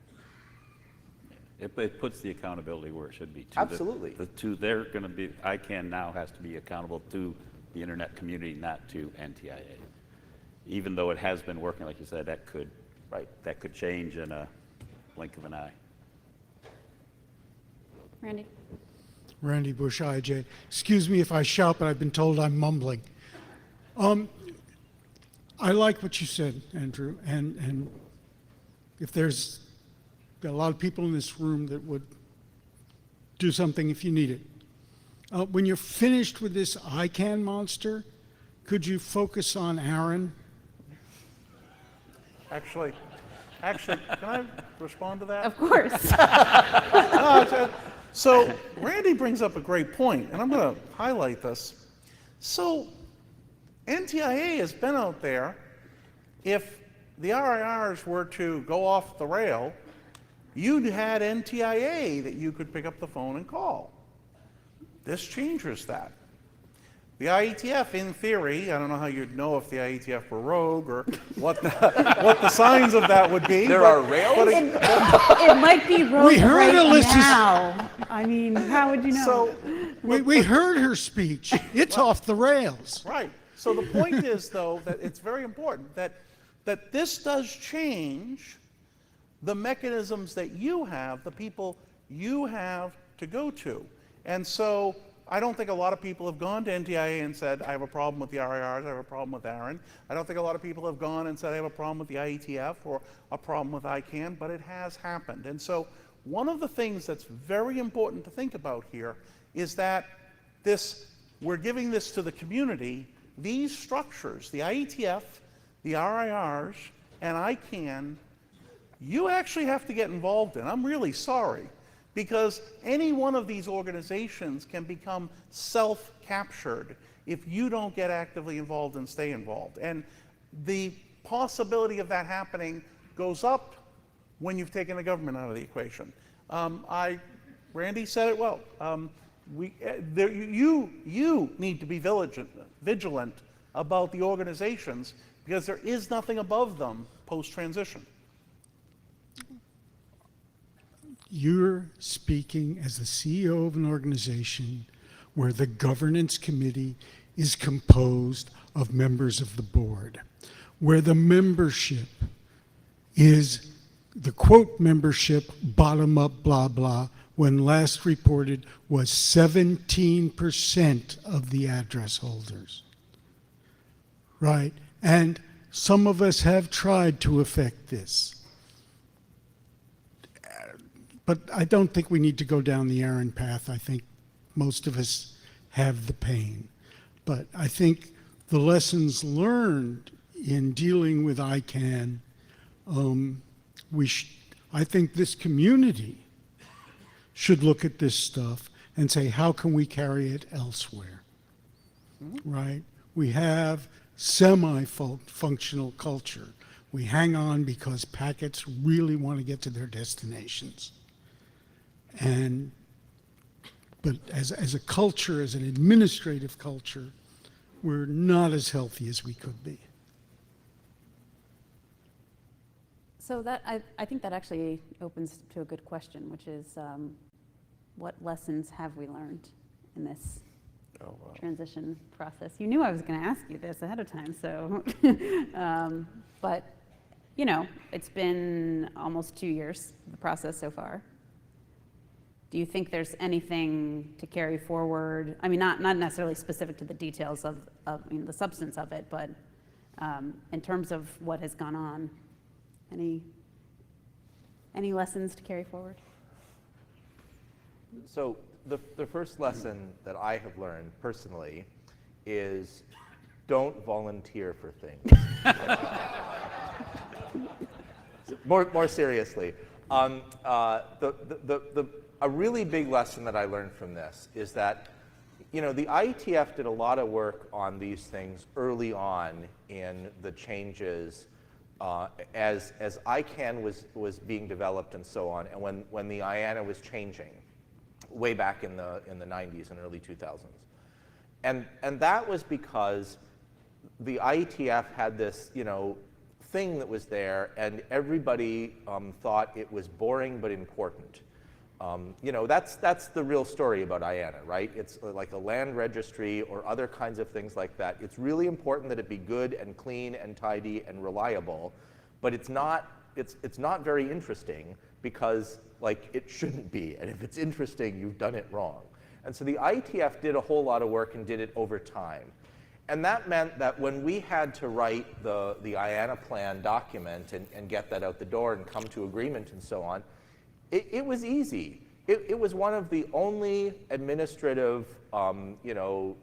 It puts the accountability where it should be. Absolutely. They're going to be, ICANN now has to be accountable to the internet community, not to NTIA. Even though it has been working, like you said, that could change in a blink of an eye. Randy? Randy Bush, IJ. Excuse me if I shout, but I've been told I'm mumbling. I like what you said, Andrew, and if there's a lot of people in this room that would do something if you need it. When you're finished with this ICANN monster, could you focus on Aaron? Actually, can I respond to that? Of course. So Randy brings up a great point, and I'm going to highlight this. So NTIA has been out there. If the RIRs were to go off the rail, you'd had NTIA that you could pick up the phone and call. This changes that. The IETF, in theory, I don't know how you'd know if the IETF were rogue or what the signs of that would be. There are rails? It might be rogue We heard right Alyssa's- now. I mean, how would you know? So, We heard her speech. It's off the rails. right. So the point is, though, that it's very important that this does change the mechanisms that you have, the people you have to go to. And so I don't think a lot of people have gone to NTIA and said, I have a problem with the RIRs, I have a problem with Aaron. I don't think a lot of people have gone and said, I have a problem with the IETF or a problem with ICANN, but it has happened. And so one of the things that's very important to think about here is that we're giving this to the community. These structures, the IETF, the RIRs, and ICANN, you actually have to get involved in. I'm really sorry, because any one of these organizations can become self-captured if you don't get actively involved and stay involved. And the possibility of that happening goes up when you've taken the government out of the equation. Randy said it well. You need to be vigilant about the organizations, because there is nothing above them post-transition. You're speaking as the CEO of an organization where the governance committee is composed of members of the board, where the membership is the quote membership, bottom up, blah, blah, when last reported was 17% of the address holders. Right? And some of us have tried to affect this. But I don't think we need to go down the Aaron path. I think most of us have the pain. But I think the lessons learned in dealing with ICANN, I think this community should look at this stuff and say, how can we carry it elsewhere? Right? We have semi-functional culture. We hang on because packets really want to get to their destinations. But as a culture, as an administrative culture, we're not as healthy as we could be. So I think that actually opens to a good question, which is what lessons have we learned in this transition process? You knew I was going to ask you this ahead of time, so but you know, it's been almost 2 years, the process so far. Do you think there's anything to carry forward? I mean, not necessarily specific to the details of the substance of it, but in terms of what has gone on, any lessons to carry forward? So the first lesson that I have learned personally is don't volunteer for things. More seriously, a really big lesson that I learned from this is that, you know, the IETF did a lot of work on these things early on in the changes as ICANN was being developed and so on, and when the IANA was changing, way back in the 90s and early 2000s, and that was because the IETF had this, you know, thing that was there, and everybody thought it was boring but important. You know, that's the real story about IANA, right? It's like a land registry or other kinds of things like that. It's really important that it be good and clean and tidy and reliable, but it's not very interesting because, like, it shouldn't be. And if it's interesting, you've done it wrong. And so the IETF did a whole lot of work and did it over time. And that meant that when we had to write the IANA plan document and get that out the door and come to agreement and so on, it was easy. It was one of the only administrative, you know,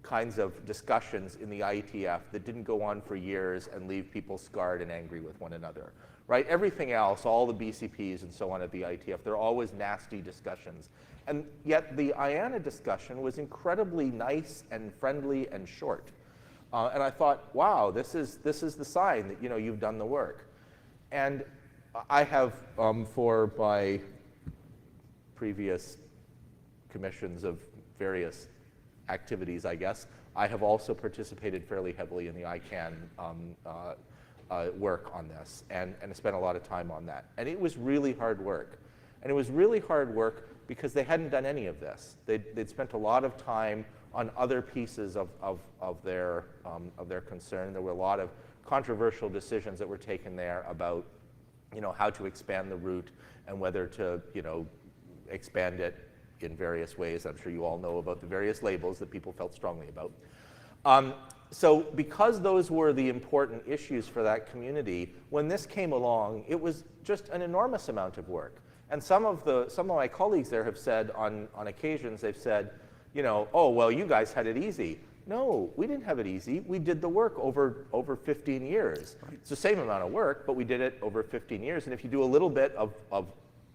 kinds of discussions in the IETF that didn't go on for years and leave people scarred and angry with one another, right? Everything else, all the BCPs and so on at the IETF, they're always nasty discussions. And yet the IANA discussion was incredibly nice and friendly and short. And I thought, wow, this is the sign that, you know, you've done the work. And I have, for my previous commissions of various activities, I guess, I have also participated fairly heavily in the ICANN work on this and spent a lot of time on that. And it was really hard work. And it was really hard work because they hadn't done any of this. They'd spent a lot of time on other pieces of their concern. There were a lot of controversial decisions that were taken there about, you know, how to expand the route and whether to, you know, expand it in various ways. I'm sure you all know about the various labels that people felt strongly about. So because those were the important issues for that community, when this came along, it was just an enormous amount of work. And some of my colleagues there have said on occasions, they've said, you know, oh, well, you guys had it easy. No, we didn't have it easy. We did the work over 15 years. Right. It's the same amount of work, but we did it over 15 years. And if you do a little bit of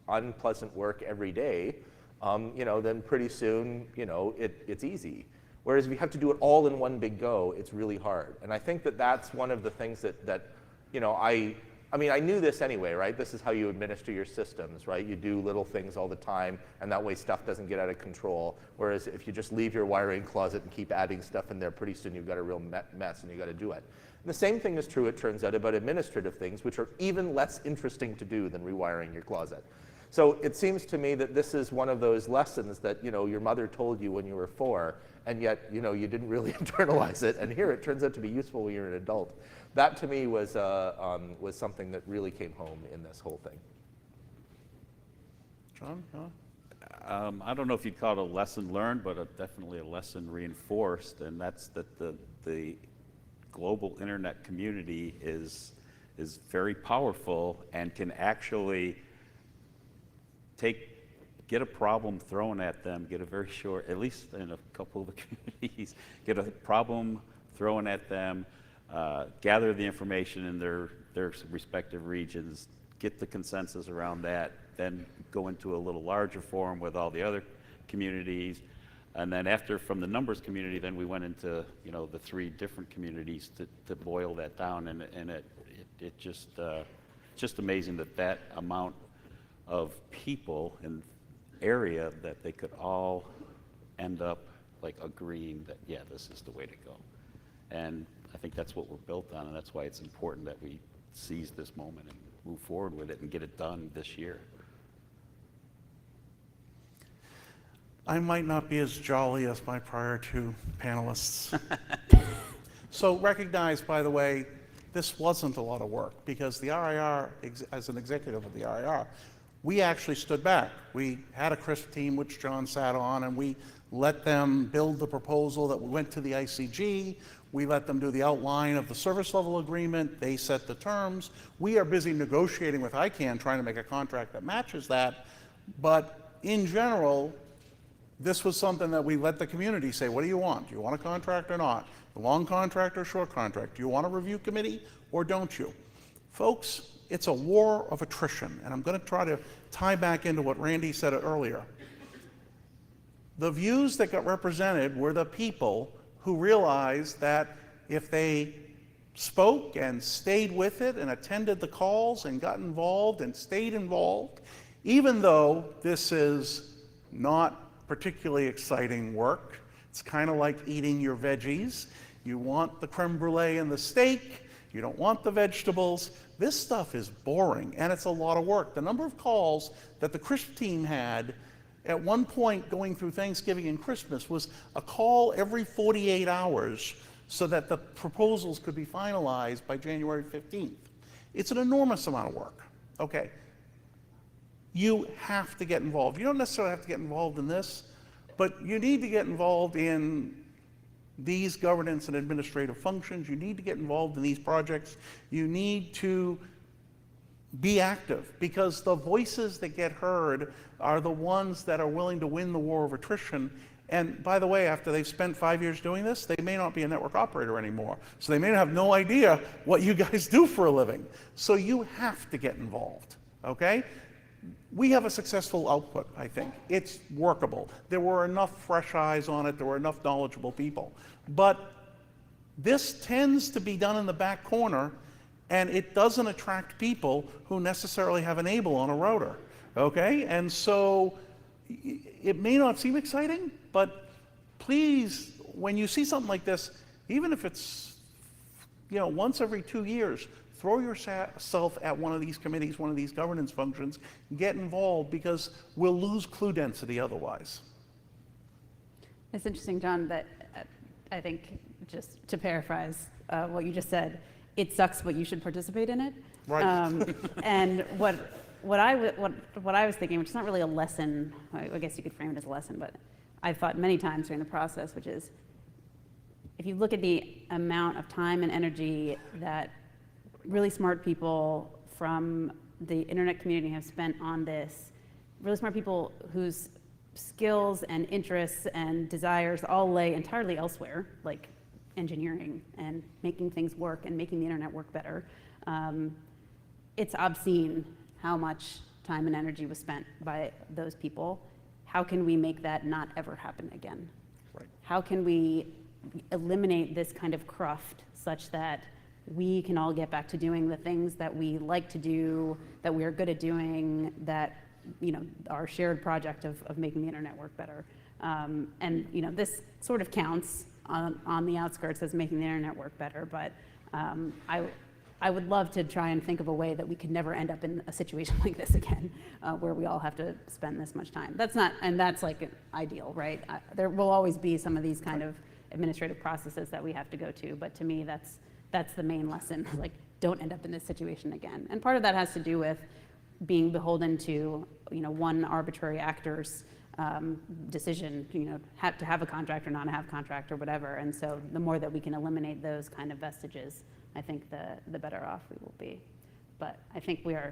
unpleasant work every day, you know, then pretty soon, you know, it's easy. Whereas if you have to do it all in one big go, it's really hard. And I think that that's one of the things that you know, I mean, I knew this anyway, right? This is how you administer your systems, right? You do little things all the time, and that way stuff doesn't get out of control. Whereas if you just leave your wiring closet and keep adding stuff in there, pretty soon you've got a real mess and you've got to do it. And the same thing is true, it turns out, about administrative things, which are even less interesting to do than rewiring your closet. So it seems to me that this is one of those lessons that, you know, your mother told you when you were 4, and yet, you know, you didn't really internalize it, and here it turns out to be useful when you're an adult. That to me was something that really came home in this whole thing. John? I don't know if you'd call it a lesson learned, but definitely a lesson reinforced, and that's that the global internet community is very powerful and can actually get a problem thrown at them, get a very short, at least in a couple of the communities, get a problem thrown at them, gather the information in their respective regions, get the consensus around that, then go into a little larger forum with all the other communities, And then after, from the numbers community, then we went into, you know, the 3 different communities to boil that down, and it just amazing that amount of people and area that they could all end up like agreeing that, yeah, this is the way to go. And I think that's what we're built on, and that's why it's important that we seize this moment and move forward with it and get it done this year. I might not be as jolly as my prior 2 panelists. So recognize, by the way, this wasn't a lot of work, because the RIR, as an executive of the RIR, we actually stood back. We had a CRISP team, which John sat on, and we let them build the proposal that went to the ICG. We let them do the outline of the service level agreement. They set the terms. We are busy negotiating with ICANN, trying to make a contract that matches that. But in general, this was something that we let the community say, what do you want? Do you want a contract or not? A long contract or short contract? Do you want a review committee or don't you? Folks, it's a war of attrition, and I'm going to try to tie back into what Randy said earlier. The views that got represented were the people who realized that if they spoke and stayed with it and attended the calls and got involved and stayed involved, even though this is not particularly exciting work, it's kind of like eating your veggies. You want the creme brulee and the steak, you don't want the vegetables. This stuff is boring, and it's a lot of work. The number of calls that the CRISP team had at one point going through Thanksgiving and Christmas was a call every 48 hours so that the proposals could be finalized by January 15th. It's an enormous amount of work. Okay. You have to get involved. You don't necessarily have to get involved in this, but you need to get involved in these governance and administrative functions. You need to get involved in these projects. You need to be active, because the voices that get heard are the ones that are willing to win the war of attrition. And by the way, after they've spent 5 years doing this, they may not be a network operator anymore. So they may have no idea what you guys do for a living. So you have to get involved, okay? We have a successful output, I think. It's workable. There were enough fresh eyes on it. There were enough knowledgeable people. But this tends to be done in the back corner, and it doesn't attract people who necessarily have an able on a router, okay? And so it may not seem exciting, but please, when you see something like this, even if it's, you know, once every 2 years, throw yourself at one of these committees, one of these governance functions, get involved, because we'll lose clue density otherwise. It's interesting, John, that I think, just to paraphrase what you just said, it sucks, but you should participate in it. Right. And what I was thinking, which is not really a lesson, I guess you could frame it as a lesson, but I've thought many times during the process, which is, if you look at the amount of time and energy that really smart people from the internet community have spent on this, really smart people whose skills and interests and desires all lay entirely elsewhere, like engineering and making things work and making the internet work better. It's obscene how much time and energy was spent by those people. How can we make that not ever happen again? Right. How can we eliminate this kind of cruft such that we can all get back to doing the things that we like to do, that we're good at doing, that, you know, our shared project of making the internet work better. And, you know, this sort of counts on the outskirts as making the internet work better, but I would love to try and think of a way that we could never end up in a situation like this again, where we all have to spend this much time. That's not, and that's like ideal, right? There will always be some of these kind of administrative processes that we have to go to, but to me, that's the main lesson, like, don't end up in this situation again. And part of that has to do with being beholden to, you know, one arbitrary actor's decision, you know, to have a contract or not to have a contract or whatever. And so the more that we can eliminate those kind of vestiges, I think the better off we will be. But I think we are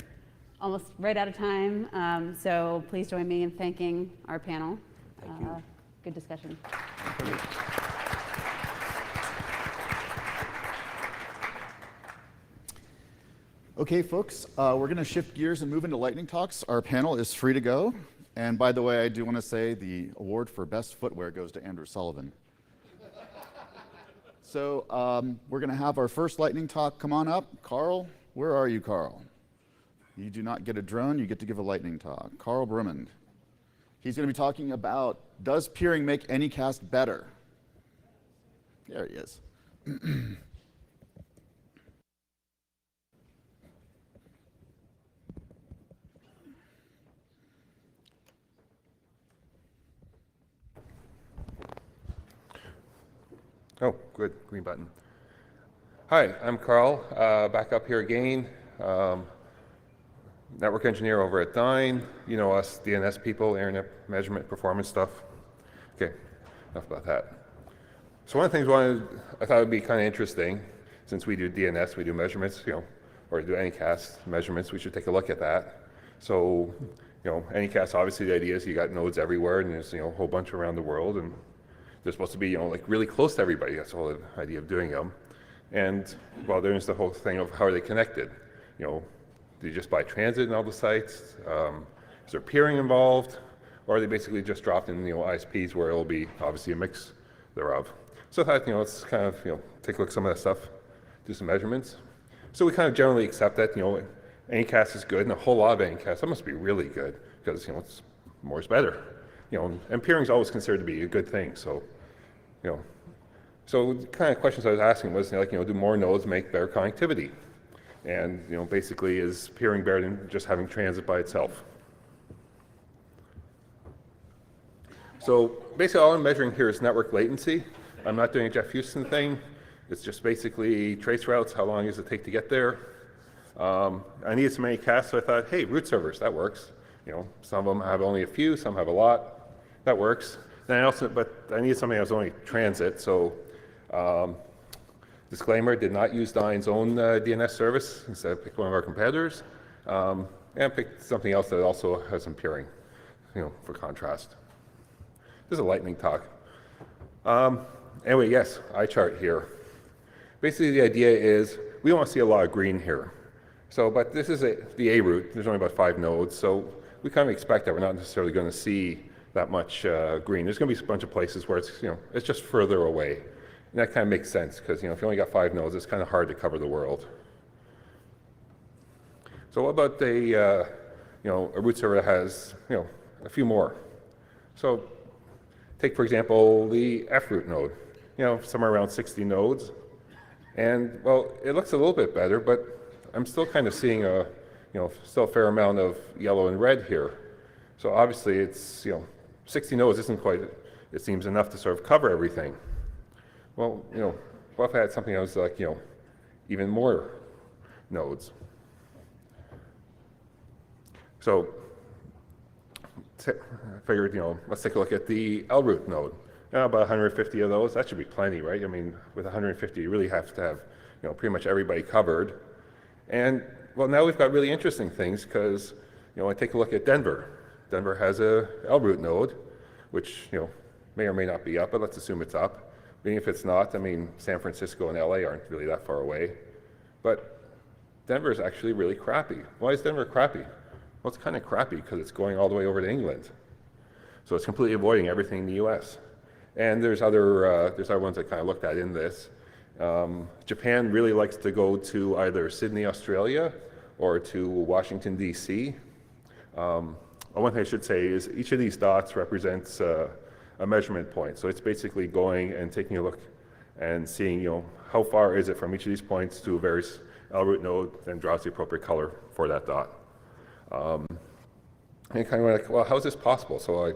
almost right out of time. So please join me in thanking our panel. Thank you. Good discussion. Okay, folks, we're going to shift gears and move into lightning talks. Our panel is free to go, And by the way, I do want to say the award for best footwear goes to Andrew Sullivan. So we're going to have our first lightning talk come on up. Carl, where are you, Carl? You do not get a drone, you get to give a lightning talk. Carl Brumand. He's going to be talking about, does peering make Anycast better? There he is. Oh, good, green button. Hi, I'm Carl, back up here again. Network engineer over at Dyn. You know us, DNS people, internet measurement, performance stuff. Okay, enough about that. So one of the things I thought would be kind of interesting, since we do DNS, we do measurements, or do Anycast measurements, we should take a look at that. So, Anycast, obviously the idea is you got nodes everywhere, and there's, a whole bunch around the world, and they're supposed to be, like really close to everybody. That's the whole idea of doing them. And, well, there's the whole thing of how are they connected? Do you just buy transit in all the sites? Is there peering involved? Or are they basically just dropped in, ISPs where it'll be obviously a mix thereof? So I thought, let's kind of, take a look at some of that stuff, do some measurements. So we kind of generally accept that, Anycast is good, and a whole lot of Anycast, that must be really good, because, it's more is better. And peering is always considered to be a good thing, so, So the kind of questions I was asking was, do more nodes make better connectivity? And, basically, is peering better than just having transit by itself? So basically all I'm measuring here is network latency. I'm not doing a Jeff Houston thing. It's just basically trace routes, how long does it take to get there. I needed some Anycast, so I thought, hey, root servers, that works. Some of them have only a few, some have a lot. That works. But I needed something that was only transit, so disclaimer, did not use Dyn's own DNS service. Instead, I picked one of our competitors, and picked something else that also has some peering, for contrast. This is a lightning talk. Anyway, yes, eye chart here. Basically, the idea is we don't want to see a lot of green here. So, but this is the A route. There's only about 5 nodes, so we kind of expect that we're not necessarily going to see that much green. There's going to be a bunch of places where it's, it's just further away. And that kind of makes sense because, if you only got 5 nodes, it's kind of hard to cover the world. So what about a root server that has, a few more? So take, for example, the F-root node, somewhere around 60 nodes. And, well, it looks a little bit better, but I'm still kind of seeing still a fair amount of yellow and red here. So obviously it's, 60 nodes isn't quite, it seems, enough to sort of cover everything. Well, what if I had something that was like, even more nodes? So I figured, let's take a look at the L-root node. About 150 of those, that should be plenty, right? I mean, with 150, you really have to have, pretty much everybody covered. And, well, now we've got really interesting things because, I take a look at Denver. Denver has a L-root node, which, may or may not be up, but let's assume it's up. Being if it's not, I mean, San Francisco and LA aren't really that far away. But Denver is actually really crappy. Why is Denver crappy? Well, it's kind of crappy because it's going all the way over to England. So it's completely avoiding everything in the US. And there's other ones I kind of looked at in this. Japan really likes to go to either Sydney, Australia, or to Washington, D.C. One thing I should say is each of these dots represents a measurement point. So it's basically going and taking a look and seeing, how far is it from each of these points to a various L-root node, and draws the appropriate color for that dot. And kind of like, well, how is this possible? So I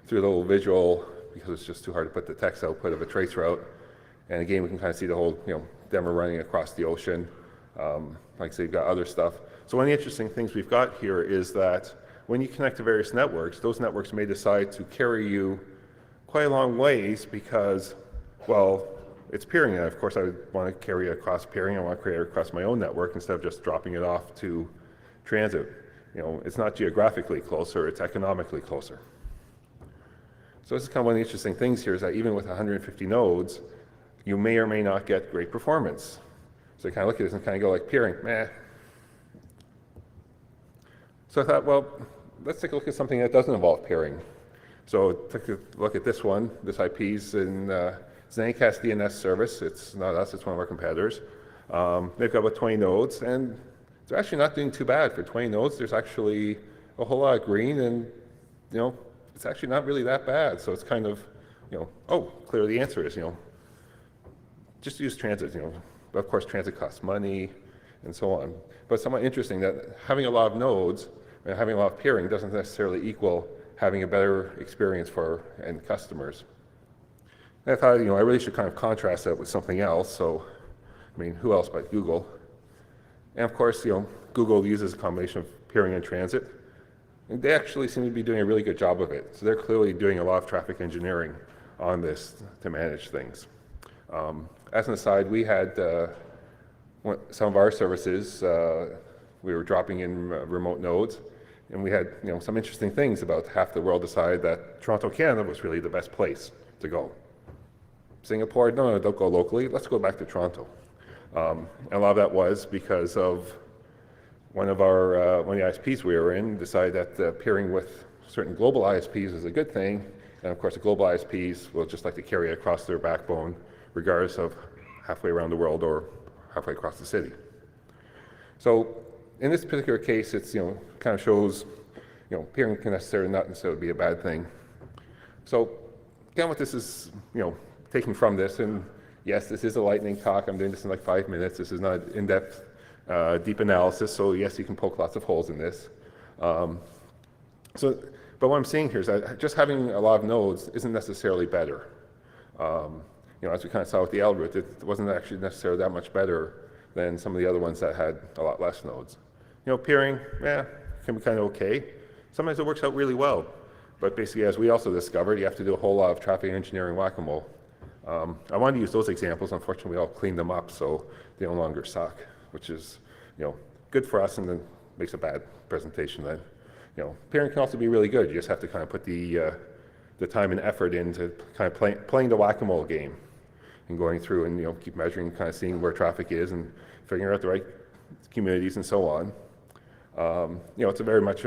threw a little visual, because it's just too hard to put the text output of a trace route. And again, we can kind of see the whole, Denver running across the ocean. Like I say, you've got other stuff. So one of the interesting things we've got here is that when you connect to various networks, those networks may decide to carry you quite a long ways because, well, it's peering. And of course, I would want to carry across peering. I want to carry it across my own network instead of just dropping it off to transit. It's not geographically closer, it's economically closer. So this is kind of one of the interesting things here is that even with 150 nodes, you may or may not get great performance. So I kind of look at this and kind of go like peering, meh. So I thought, well, let's take a look at something that doesn't involve peering. So take a look at this one. This IP is in it's an Anycast DNS service. It's not us, it's one of our competitors. They've got about 20 nodes, and they're actually not doing too bad. For 20 nodes, there's actually a whole lot of green, and it's actually not really that bad. So it's kind of, oh, clearly the answer is, just use transit. But of course, transit costs money, and so on. But it's somewhat interesting that having a lot of nodes and having a lot of peering doesn't necessarily equal having a better experience for end customers. And I thought, I really should kind of contrast that with something else. So, who else but Google? And of course, Google uses a combination of peering and transit. And they actually seem to be doing a really good job of it. So they're clearly doing a lot of traffic engineering on this to manage things. As an aside, we had some of our services, we were dropping in remote nodes, and we had some interesting things about half the world decided that Toronto, Canada was really the best place to go. Singapore, no, don't go locally, let's go back to Toronto. And a lot of that was because of one of the ISPs we were in decided that peering with certain global ISPs is a good thing, and of course the global ISPs will just like to carry it across their backbone regardless of halfway around the world or halfway across the city. So in this particular case, it's kind of shows peering can not necessarily be a bad thing. So again, what this is taking from this, and yes, this is a lightning talk. I'm doing this in like 5 minutes. This is not in-depth, deep analysis. So yes, you can poke lots of holes in this. But what I'm seeing here is that just having a lot of nodes isn't necessarily better. As we kind of saw with the L route, it wasn't actually necessarily that much better than some of the other ones that had a lot less nodes. Peering, can be kind of okay. Sometimes it works out really well. But basically, as we also discovered, you have to do a whole lot of traffic engineering whack-a-mole. I wanted to use those examples. Unfortunately, we all cleaned them up, so they no longer suck, which is good for us and then makes a bad presentation then. Peering can also be really good. You just have to kind of put the time and effort into kind of playing the whack-a-mole game and going through and keep measuring, kind of seeing where traffic is and figuring out the right communities and so on. It's a very much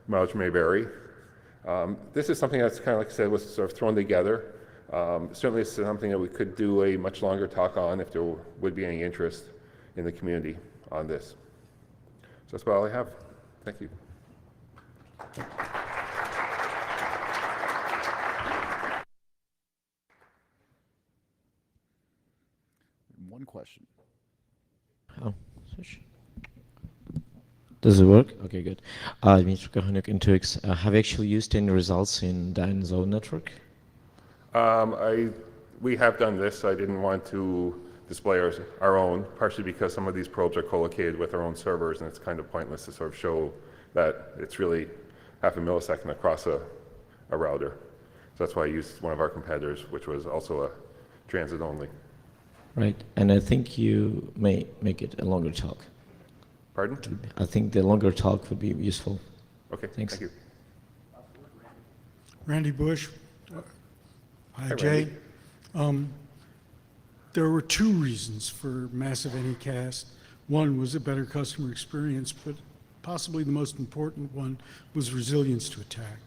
mileage may vary. This is something that's kind of, like I said, was sort of thrown together. Certainly it's something that we could do a much longer talk on if there would be any interest in the community on this. So that's about all I have. Thank you. One question. Oh, does it work? Okay, good. Dmitry Kohanik, Intuix. Have you actually used any results in Dyne Zone network? We have done this. I didn't want to display our own, partially because some of these probes are co-located with our own servers, and it's kind of pointless to sort of show that it's really half a millisecond across a router. So that's why I used one of our competitors, which was also a transit only. Right, and I think you may make it a longer talk. Pardon? I think the longer talk would be useful. Okay, Thanks. thank you. Randy Bush. Hi, Hi, Jay. Randy. There were two reasons for massive Anycast. One was a better customer experience, but possibly the most important one was resilience to attack.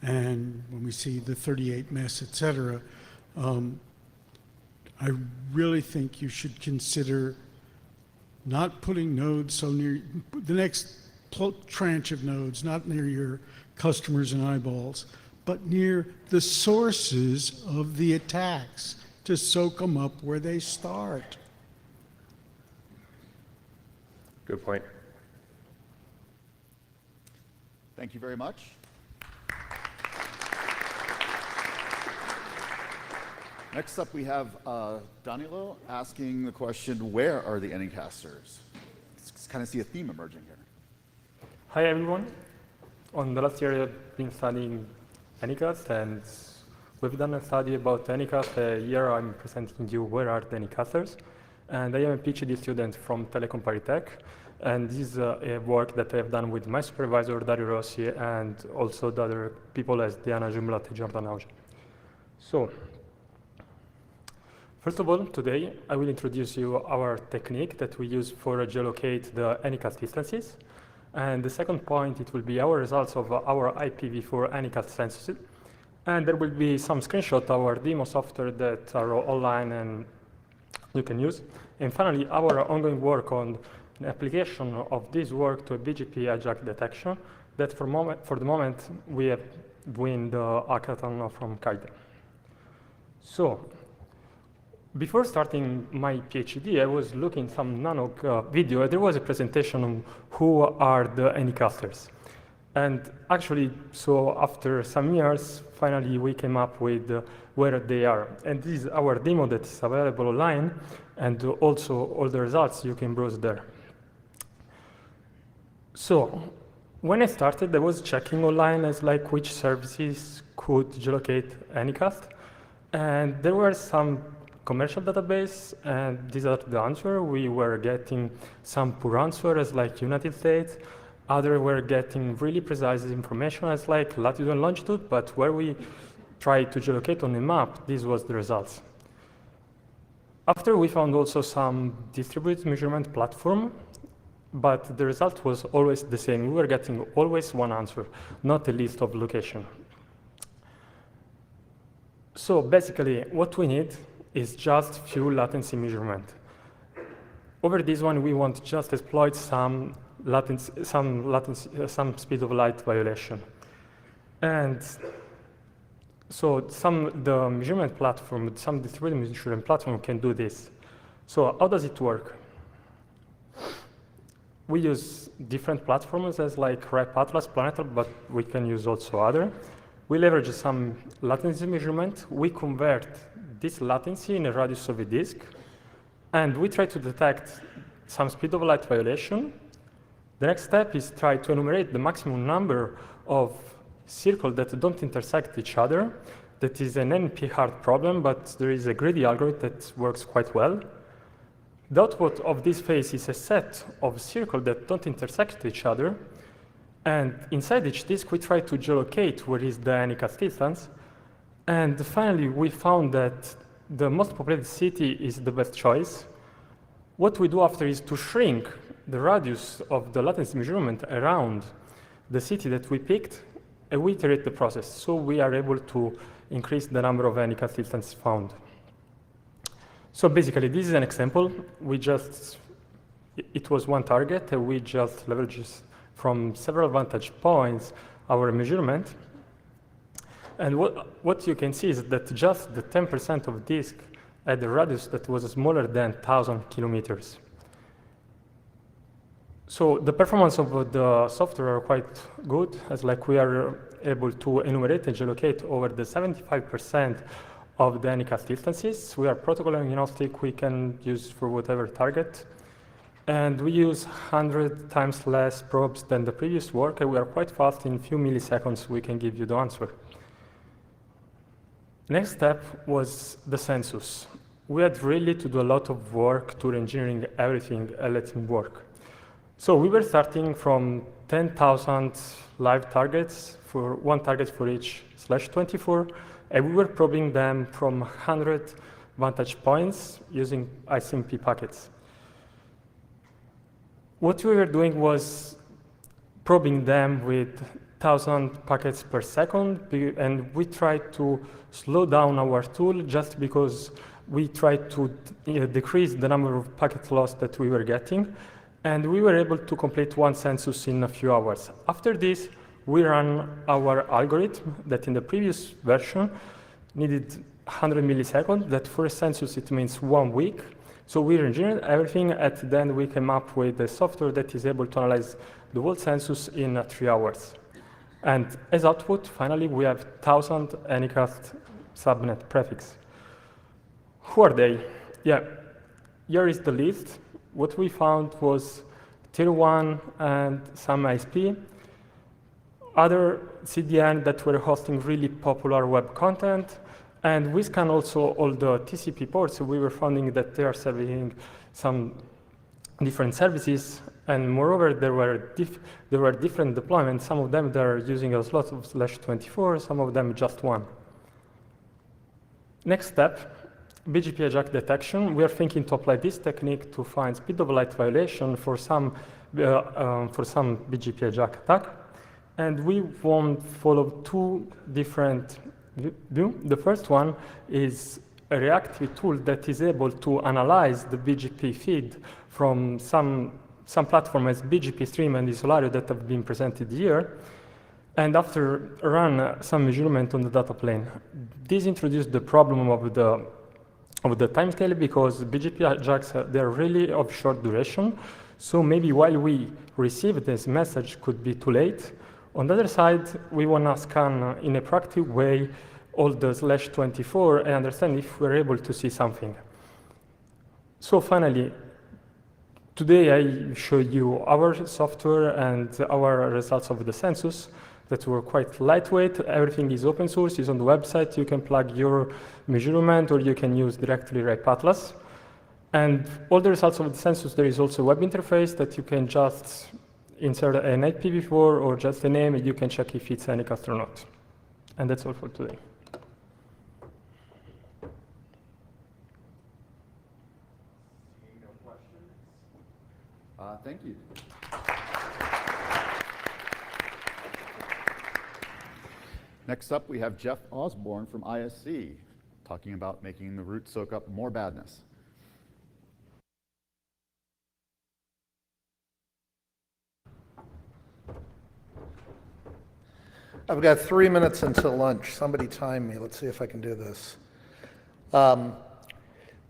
And when we see the 38 mess, et cetera, I really think you should consider not putting nodes so near the next tranche of nodes, not near your customers and eyeballs, but near the sources of the attacks to soak them up where they start. Good point. Thank you very much. Next up, we have Danilo asking the question, where are the Anycasters? Let's kind of see a theme emerging here. Hi, everyone. On the last year, I've been studying Anycast, and we've done a study about Anycast. Here, I'm presenting you where are the Anycasters. And I am a PhD student from Telecom Paritech. And this is a work that I've done with my supervisor, Dario Rossi, and also the other people as Diana Jumlat and Jordan Auge. So, first of all, today I will introduce you our technique that we use for geolocate the Anycast distances. And the second point, it will be our results of our IPv4 Anycast census. And there will be some screenshots of our demo software that are online and you can use. And finally, our ongoing work on an application of this work to a BGP hijack detection that for the moment we have won the hackathon from Kaiden. So, before starting my PhD, I was looking some NANOG video. There was a presentation on who are the Anycasters. And actually, so after some years, finally we came up with where they are. And this is our demo that is available online, and also all the results you can browse there. So when I started, I was checking online as like which services could geolocate Anycast. And there were some commercial database, and these are the answer. We were getting some poor answer as like United States. Others were getting really precise information as like latitude and longitude, but where we tried to geolocate on the map, this was the results. After we found also some distributed measurement platform, but the result was always the same. We were getting always one answer, not a list of location. So basically, what we need is just few latency measurement. Over this one, we want to just exploit some speed of light violation. And so the measurement platform, some distributed measurement platform can do this. So how does it work? We use different platforms as like REP Atlas, Planetal, but we can use also other. We leverage some latency measurement. We convert this latency in a radius of a disk, and we try to detect some speed of light violation. The next step is try to enumerate the maximum number of circles that don't intersect each other. That is an NP-hard problem, but there is a greedy algorithm that works quite well. The output of this phase is a set of circles that don't intersect each other. And inside each disk, we try to geolocate where is the Anycast distance. And finally, we found that the most populated city is the best choice. What we do after is to shrink the radius of the latency measurement around the city that we picked, and we iterate the process. So we are able to increase the number of Anycast instances found. So basically, this is an example. It was one target, and we just leveraged from several vantage points our measurement. And what you can see is that just the 10% of disk had a radius that was smaller than 1,000 kilometers. So the performance of the software are quite good, as like we are able to enumerate and geolocate over the 75% of the Anycast instances. We are protocol agnostic, we can use for whatever target. And we use 100 times less probes than the previous work, and we are quite fast. In a few milliseconds, we can give you the answer. Next step was the census. We had really to do a lot of work to engineering everything and let it work. So we were starting from 10,000 live targets, for one target for each /24, and we were probing them from 100 vantage points using ICMP packets. What we were doing was probing them with 1,000 packets per second, and we tried to slow down our tool just because we tried to decrease the number of packet loss that we were getting, and we were able to complete one census in a few hours. After this, we ran our algorithm that in the previous version needed 100 milliseconds. That for a census, it means 1 week. So we engineered everything, and then we came up with a software that is able to analyze the whole census in 3 hours. And as output, finally, we have 1,000 Anycast subnet prefix. Who are they? Yeah, here is the list. What we found was Tier 1 and some ISP, other CDN that were hosting really popular web content, and we scanned also all the TCP ports. So we were finding that they are serving some different services, and moreover, there were different deployments. Some of them that are using a lot of /24, some of them just one. Next step, BGP hijack detection. We are thinking to apply this technique to find speed of light violation for some for some BGP hijack attack. And we won't follow two different views. The first one is a reactive tool that is able to analyze the BGP feed from some platform as BGP Stream and Isolario that have been presented here, and after run some measurement on the data plane. This introduced the problem of the timescale because BGP hijacks, they're really of short duration. So maybe while we receive this message could be too late. On the other side, we want to scan in a practical way all the /24 and understand if we're able to see something. So finally, today I show you our software and our results of the census that were quite lightweight. Everything is open source, is on the website. You can plug your measurement or you can use directly RIPE Atlas. And all the results of the census, there is also a web interface that you can just insert an IPv4 or just a name and you can check if it's Anycast or not. And that's all for today. Thank you. Next up, we have Jeff Osborne from ISC talking about making the root soak up more badness. I've got 3 minutes until lunch. Somebody time me. Let's see if I can do this.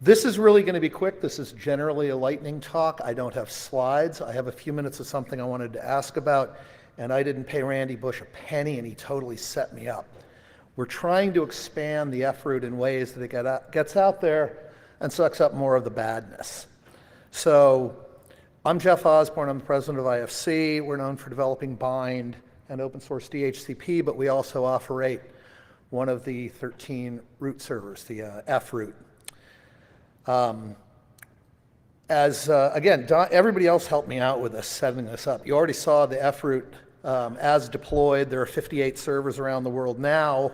This is really going to be quick. This is generally a lightning talk. I don't have slides. I have a few minutes of something I wanted to ask about, and I didn't pay Randy Bush a penny, and he totally set me up. We're trying to expand the F-root in ways that it gets out there and sucks up more of the badness. So I'm Jeff Osborne. I'm the president of IFC. We're known for developing bind and open source DHCP, but we also operate one of the 13 root servers, the F-root. Again, everybody else helped me out with this, setting this up. You already saw the F-root as deployed. There are 58 servers around the world now.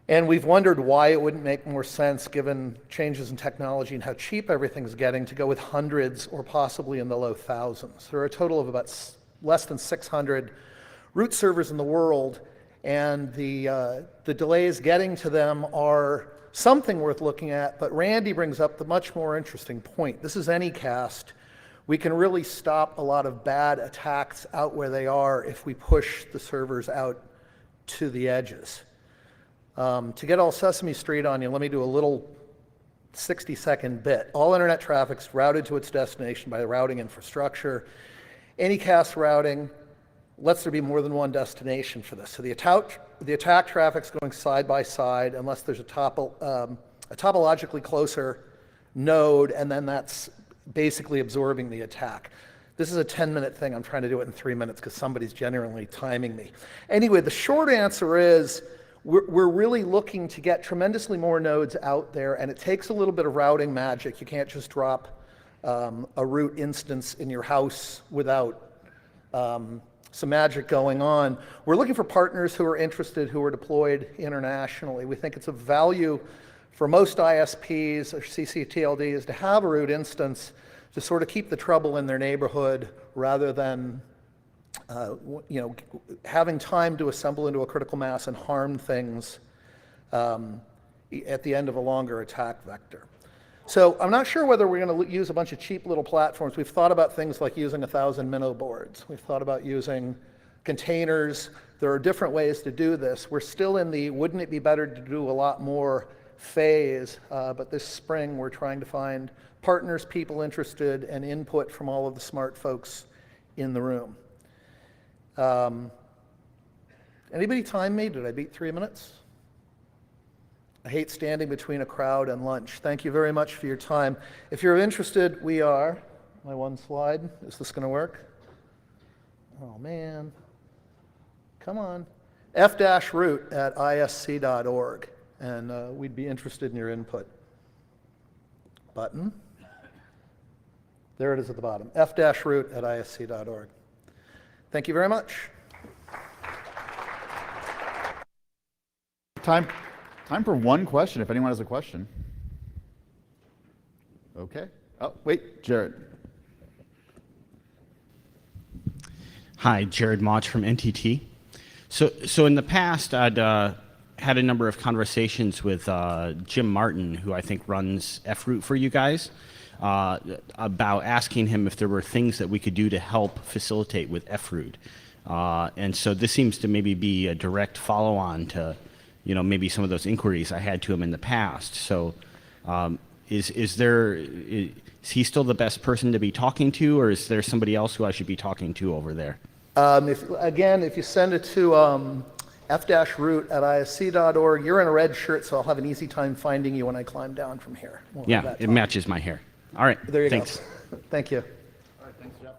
And we've wondered why it wouldn't make more sense, given changes in technology and how cheap everything's getting, to go with hundreds or possibly in the low thousands. There are a total of about less than 600 root servers in the world, and the delays getting to them are something worth looking at, but Randy brings up the much more interesting point. This is Anycast. We can really stop a lot of bad attacks out where they are if we push the servers out to the edges. To get all Sesame Street on you, let me do a little 60-second bit. All internet traffic's routed to its destination by the routing infrastructure. Anycast routing lets there be more than one destination for this. So the attack traffic's going side by side unless there's a topologically closer node, and then that's basically absorbing the attack. This is a 10-minute thing. I'm trying to do it in 3 minutes because somebody's genuinely timing me. Anyway, the short answer is we're really looking to get tremendously more nodes out there, and it takes a little bit of routing magic. You can't just drop a root instance in your house without some magic going on. We're looking for partners who are interested, who are deployed internationally. We think it's of value for most ISPs or CCTLDs to have a root instance to sort of keep the trouble in their neighborhood rather than having time to assemble into a critical mass and harm things at the end of a longer attack vector. So I'm not sure whether we're going to use a bunch of cheap little platforms. We've thought about things like using 1,000 minnow boards. We've thought about using containers. There are different ways to do this. We're still in the wouldn't it be better to do a lot more phase, but this spring we're trying to find partners, people interested, and input from all of the smart folks in the room. Anybody time me? Did I beat 3 minutes? I hate standing between a crowd and lunch. Thank you very much for your time. If you're interested, we are, my one slide, is this gonna work? Oh man, come on. f-root at isc.org, and we'd be interested in your input. Button. There it is at the bottom, f-root at isc.org. Thank you very much. Time for one question, if anyone has a question. Okay. Oh, wait, Jared. Hi, Jared Mauch from NTT. So in the past, I'd had a number of conversations with Jim Martin, who I think runs FRoot for you guys, about asking him if there were things that we could do to help facilitate with FRoot. And so this seems to maybe be a direct follow-on to, maybe some of those inquiries I had to him in the past. So is he still the best person to be talking to, or is there somebody else who I should be talking to over there? If you send it to f-root@isc.org, you're in a red shirt, so I'll have an easy time finding you when I climb down from here. We'll have Yeah, that it talk. matches my hair. All right, There you thanks. go. Thank you. All right, thanks, Jeff.